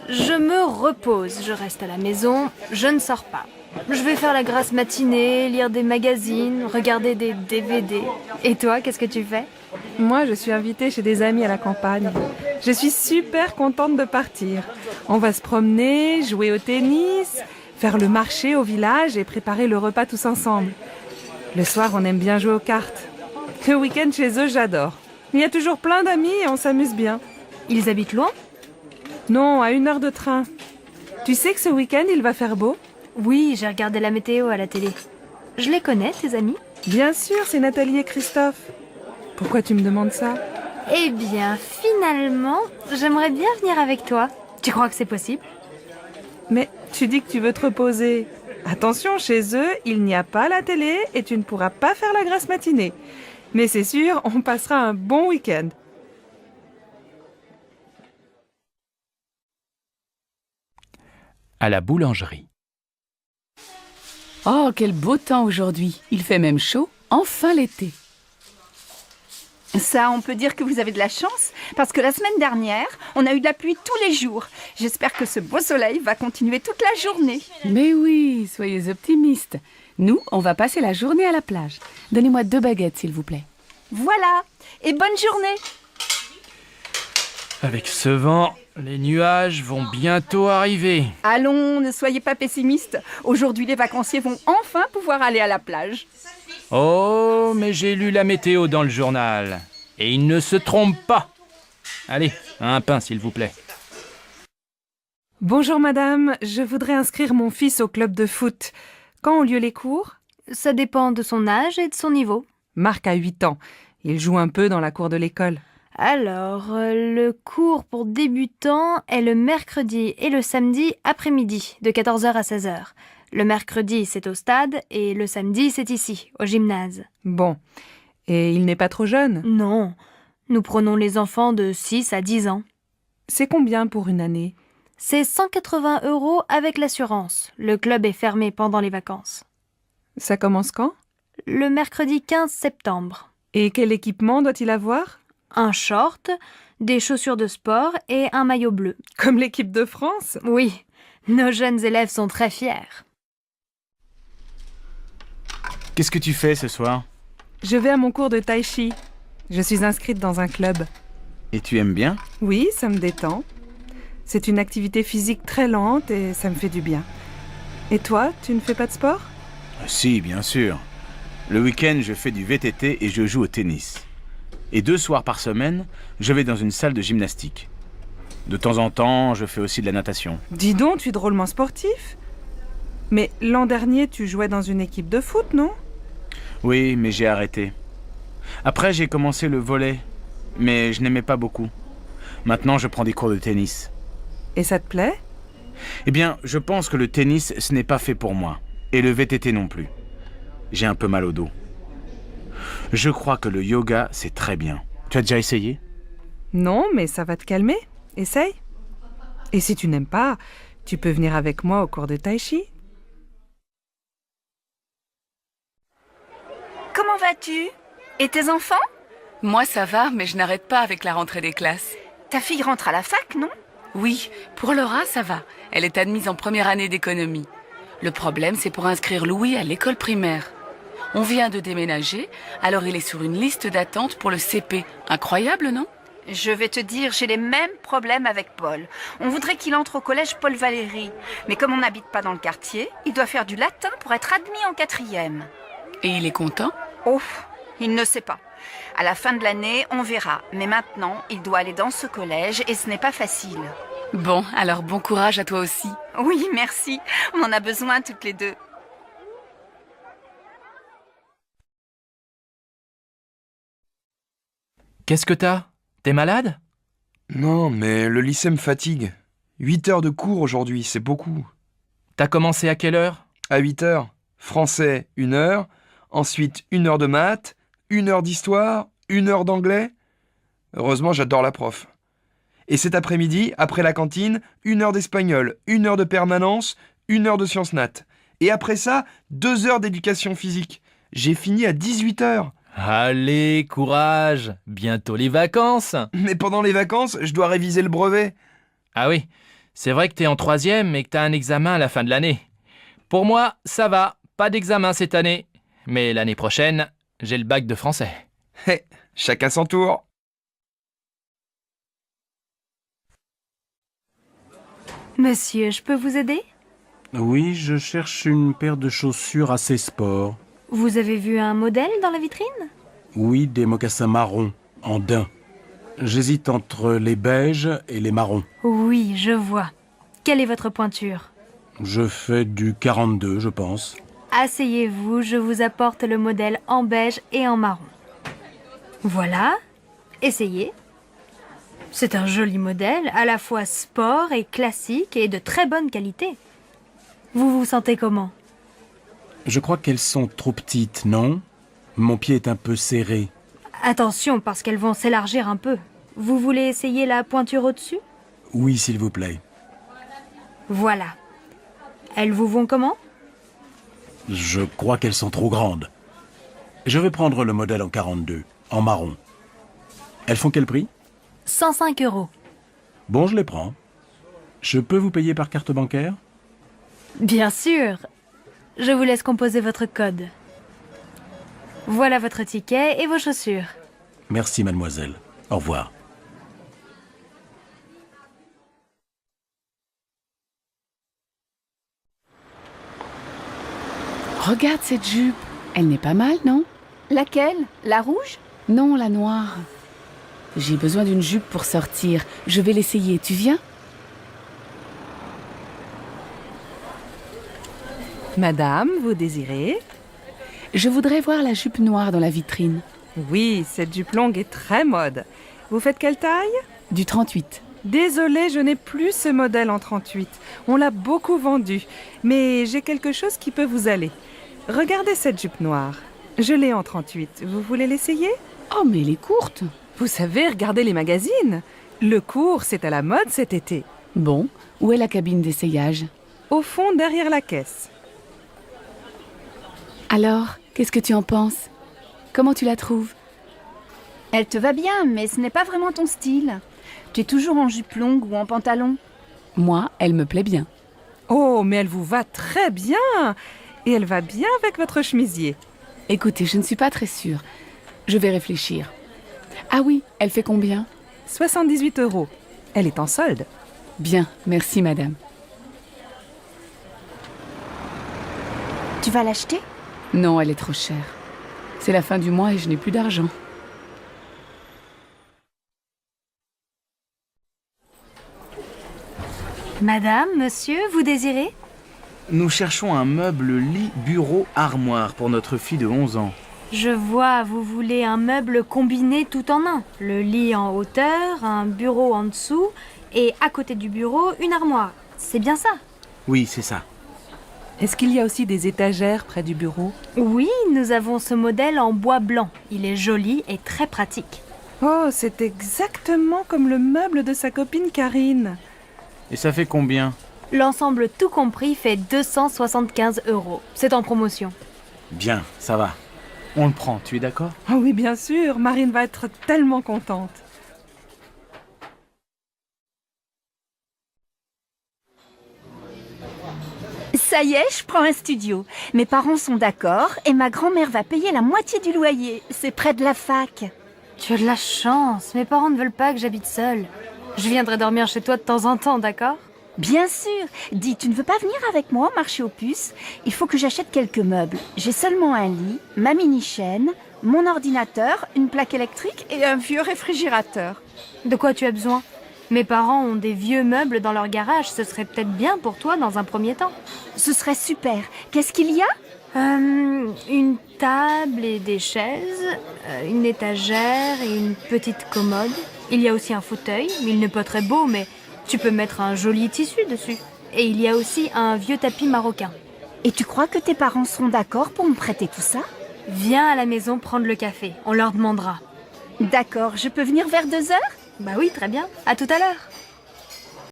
Speaker 1: Je me repose, je reste à la maison, je ne sors pas. Je vais faire la grasse matinée, lire des magazines, regarder des DVD. Et toi, qu'est-ce que tu fais?
Speaker 5: Moi, je suis invitée chez des amis à la campagne. Je suis super contente de partir. On va se promener, jouer au tennis, faire le marché au village et préparer le repas tous ensemble. Le soir, on aime bien jouer aux cartes. Le week-end chez eux, j'adore. Il y a toujours plein d'amis et on s'amuse bien.
Speaker 1: Ils habitent loin?
Speaker 5: Non, à 1 heure de train. Tu sais que ce week-end, il va faire beau?
Speaker 1: Oui, j'ai regardé la météo à la télé. Je les connais, tes amis?
Speaker 5: Bien sûr, c'est Nathalie et Christophe. Pourquoi tu me demandes ça?
Speaker 1: Eh bien, finalement, j'aimerais bien venir avec toi. Tu crois que c'est possible?
Speaker 5: Mais tu dis que tu veux te reposer. Attention, chez eux, il n'y a pas la télé et tu ne pourras pas faire la grasse matinée. Mais c'est sûr, on passera un bon week-end.
Speaker 25: À la boulangerie.
Speaker 18: Oh, quel beau temps aujourd'hui. Il fait même chaud. Enfin l'été.
Speaker 24: Ça, on peut dire que vous avez de la chance, parce que la semaine dernière, on a eu de la pluie tous les jours. J'espère que ce beau soleil va continuer toute la journée.
Speaker 18: Mais oui, soyez optimistes. Nous, on va passer la journée à la plage. Donnez-moi 2 baguettes, s'il vous plaît.
Speaker 24: Voilà, et bonne journée.
Speaker 25: Avec ce vent, les nuages vont bientôt arriver.
Speaker 24: Allons, ne soyez pas pessimistes. Aujourd'hui, les vacanciers vont enfin pouvoir aller à la plage.
Speaker 25: Oh, mais j'ai lu la météo dans le journal. Et il ne se trompe pas. Allez, un pain, s'il vous plaît.
Speaker 5: Bonjour madame, je voudrais inscrire mon fils au club de foot. Quand ont lieu les cours?
Speaker 1: Ça dépend de son âge et de son niveau.
Speaker 5: Marc a 8 ans. Il joue un peu dans la cour de l'école.
Speaker 1: Alors, le cours pour débutants est le mercredi et le samedi après-midi, de 14h à 16h. Le mercredi, c'est au stade, et le samedi, c'est ici, au gymnase.
Speaker 5: Bon. Et il n'est pas trop jeune?
Speaker 1: Non. Nous prenons les enfants de 6 à 10 ans.
Speaker 5: C'est combien pour une année?
Speaker 1: C'est 180 € avec l'assurance. Le club est fermé pendant les vacances.
Speaker 5: Ça commence quand?
Speaker 1: Le mercredi 15 septembre.
Speaker 5: Et quel équipement doit-il avoir?
Speaker 1: Un short, des chaussures de sport et un maillot bleu.
Speaker 5: Comme l'équipe de France?
Speaker 1: Oui. Nos jeunes élèves sont très fiers.
Speaker 4: Qu'est-ce que tu fais ce soir?
Speaker 5: Je vais à mon cours de tai chi. Je suis inscrite dans un club.
Speaker 4: Et tu aimes bien?
Speaker 5: Oui, ça me détend. C'est une activité physique très lente et ça me fait du bien. Et toi, tu ne fais pas de sport?
Speaker 4: Si, bien sûr. Le week-end, je fais du VTT et je joue au tennis. Et 2 soirs par semaine, je vais dans une salle de gymnastique. De temps en temps, je fais aussi de la natation.
Speaker 5: Dis donc, tu es drôlement sportif. Mais l'an dernier, tu jouais dans une équipe de foot, non?
Speaker 4: Oui, mais j'ai arrêté. Après, j'ai commencé le volley, mais je n'aimais pas beaucoup. Maintenant, je prends des cours de tennis.
Speaker 5: Et ça te plaît?
Speaker 4: Eh bien, je pense que le tennis, ce n'est pas fait pour moi. Et le VTT non plus. J'ai un peu mal au dos. Je crois que le yoga, c'est très bien. Tu as déjà essayé?
Speaker 5: Non, mais ça va te calmer. Essaye. Et si tu n'aimes pas, tu peux venir avec moi au cours de tai chi.
Speaker 24: Comment vas-tu? Et tes enfants?
Speaker 18: Moi, ça va, mais je n'arrête pas avec la rentrée des classes.
Speaker 24: Ta fille rentre à la fac, non?
Speaker 18: Oui, pour Laura, ça va. Elle est admise en première année d'économie. Le problème, c'est pour inscrire Louis à l'école primaire. On vient de déménager, alors il est sur une liste d'attente pour le CP. Incroyable, non?
Speaker 24: Je vais te dire, j'ai les mêmes problèmes avec Paul. On voudrait qu'il entre au collège Paul Valéry. Mais comme on n'habite pas dans le quartier, il doit faire du latin pour être admis en 4e.
Speaker 18: Et il est content?
Speaker 24: Oh, il ne sait pas. À la fin de l'année, on verra. Mais maintenant, il doit aller dans ce collège et ce n'est pas facile.
Speaker 18: Bon, alors bon courage à toi aussi.
Speaker 24: Oui, merci. On en a besoin toutes les deux.
Speaker 25: Qu'est-ce que t'as? T'es malade?
Speaker 2: Non, mais le lycée me fatigue. 8 heures de cours aujourd'hui, c'est beaucoup.
Speaker 25: T'as commencé à quelle heure?
Speaker 2: À 8 heures. Français, 1 heure. Ensuite, 1 heure de maths, 1 heure d'histoire, 1 heure d'anglais. Heureusement, j'adore la prof. Et cet après-midi, après la cantine, 1 heure d'espagnol, 1 heure de permanence, 1 heure de sciences nat. Et après ça, 2 heures d'éducation physique. J'ai fini à 18 heures.
Speaker 6: Allez, courage, bientôt les vacances.
Speaker 2: Mais pendant les vacances, je dois réviser le brevet.
Speaker 6: Ah oui, c'est vrai que t'es en 3e et que t'as un examen à la fin de l'année. Pour moi, ça va, pas d'examen cette année. Mais l'année prochaine, j'ai le bac de français.
Speaker 2: Hé, chacun son tour.
Speaker 1: Monsieur, je peux vous aider?
Speaker 7: Oui, je cherche une paire de chaussures assez sport.
Speaker 1: Vous avez vu un modèle dans la vitrine?
Speaker 7: Oui, des mocassins marrons, en daim. J'hésite entre les beiges et les marrons.
Speaker 1: Oui, je vois. Quelle est votre pointure?
Speaker 7: Je fais du 42, je pense.
Speaker 1: Asseyez-vous, je vous apporte le modèle en beige et en marron. Voilà, essayez. C'est un joli modèle, à la fois sport et classique et de très bonne qualité. Vous vous sentez comment?
Speaker 7: Je crois qu'elles sont trop petites, non? Mon pied est un peu serré.
Speaker 1: Attention, parce qu'elles vont s'élargir un peu. Vous voulez essayer la pointure au-dessus?
Speaker 7: Oui, s'il vous plaît.
Speaker 1: Voilà. Elles vous vont comment?
Speaker 7: Je crois qu'elles sont trop grandes. Je vais prendre le modèle en 42, en marron. Elles font quel prix?
Speaker 1: 105 €.
Speaker 7: Bon, je les prends. Je peux vous payer par carte bancaire?
Speaker 1: Bien sûr. Je vous laisse composer votre code. Voilà votre ticket et vos chaussures.
Speaker 7: Merci, mademoiselle. Au revoir.
Speaker 18: Regarde cette jupe. Elle n'est pas mal, non?
Speaker 24: Laquelle? La rouge?
Speaker 18: Non, la noire. J'ai besoin d'une jupe pour sortir. Je vais l'essayer. Tu viens?
Speaker 5: Madame, vous désirez?
Speaker 18: Je voudrais voir la jupe noire dans la vitrine.
Speaker 5: Oui, cette jupe longue est très mode. Vous faites quelle taille?
Speaker 18: Du 38.
Speaker 5: Désolée, je n'ai plus ce modèle en 38. On l'a beaucoup vendu. Mais j'ai quelque chose qui peut vous aller. Regardez cette jupe noire. Je l'ai en 38. Vous voulez l'essayer?
Speaker 18: Oh, mais elle est courte.
Speaker 5: Vous savez, regardez les magazines. Le court, c'est à la mode cet été.
Speaker 18: Bon, où est la cabine d'essayage?
Speaker 5: Au fond, derrière la caisse.
Speaker 18: Alors, qu'est-ce que tu en penses? Comment tu la trouves?
Speaker 24: Elle te va bien, mais ce n'est pas vraiment ton style. Tu es toujours en jupe longue ou en pantalon.
Speaker 18: Moi, elle me plaît bien.
Speaker 5: Oh, mais elle vous va très bien. Et elle va bien avec votre chemisier.
Speaker 18: Écoutez, je ne suis pas très sûre. Je vais réfléchir. Ah oui, elle fait combien?
Speaker 5: 78 €. Elle est en solde.
Speaker 18: Bien, merci madame.
Speaker 24: Tu vas l'acheter?
Speaker 18: Non, elle est trop chère. C'est la fin du mois et je n'ai plus d'argent.
Speaker 1: Madame, monsieur, vous désirez?
Speaker 4: Nous cherchons un meuble lit, bureau, armoire pour notre fille de 11 ans.
Speaker 1: Je vois, vous voulez un meuble combiné tout en un. Le lit en hauteur, un bureau en dessous et à côté du bureau, une armoire. C'est bien ça?
Speaker 4: Oui, c'est ça.
Speaker 5: Est-ce qu'il y a aussi des étagères près du bureau?
Speaker 1: Oui, nous avons ce modèle en bois blanc. Il est joli et très pratique.
Speaker 5: Oh, c'est exactement comme le meuble de sa copine Karine.
Speaker 4: Et ça fait combien?
Speaker 1: L'ensemble tout compris fait 275 €. C'est en promotion.
Speaker 4: Bien, ça va. On le prend, tu es d'accord?
Speaker 5: Ah oui, bien sûr, Marine va être tellement contente.
Speaker 24: Ça y est, je prends un studio. Mes parents sont d'accord et ma grand-mère va payer la moitié du loyer. C'est près de la fac.
Speaker 1: Tu as de la chance. Mes parents ne veulent pas que j'habite seule. Je viendrai dormir chez toi de temps en temps, d'accord?
Speaker 24: Bien sûr. Dis, tu ne veux pas venir avec moi au marché aux puces? Il faut que j'achète quelques meubles. J'ai seulement un lit, ma mini-chaîne, mon ordinateur, une plaque électrique et un vieux réfrigérateur.
Speaker 1: De quoi tu as besoin? Mes parents ont des vieux meubles dans leur garage. Ce serait peut-être bien pour toi dans un premier temps.
Speaker 24: Ce serait super. Qu'est-ce qu'il y a?
Speaker 1: Une table et des chaises, une étagère et une petite commode. Il y a aussi un fauteuil. Il n'est pas très beau, mais tu peux mettre un joli tissu dessus. Et il y a aussi un vieux tapis marocain.
Speaker 24: Et tu crois que tes parents seront d'accord pour me prêter tout ça?
Speaker 1: Viens à la maison prendre le café. On leur demandera.
Speaker 24: D'accord, je peux venir vers 2 heures?
Speaker 1: Bah oui, très bien. À tout à l'heure.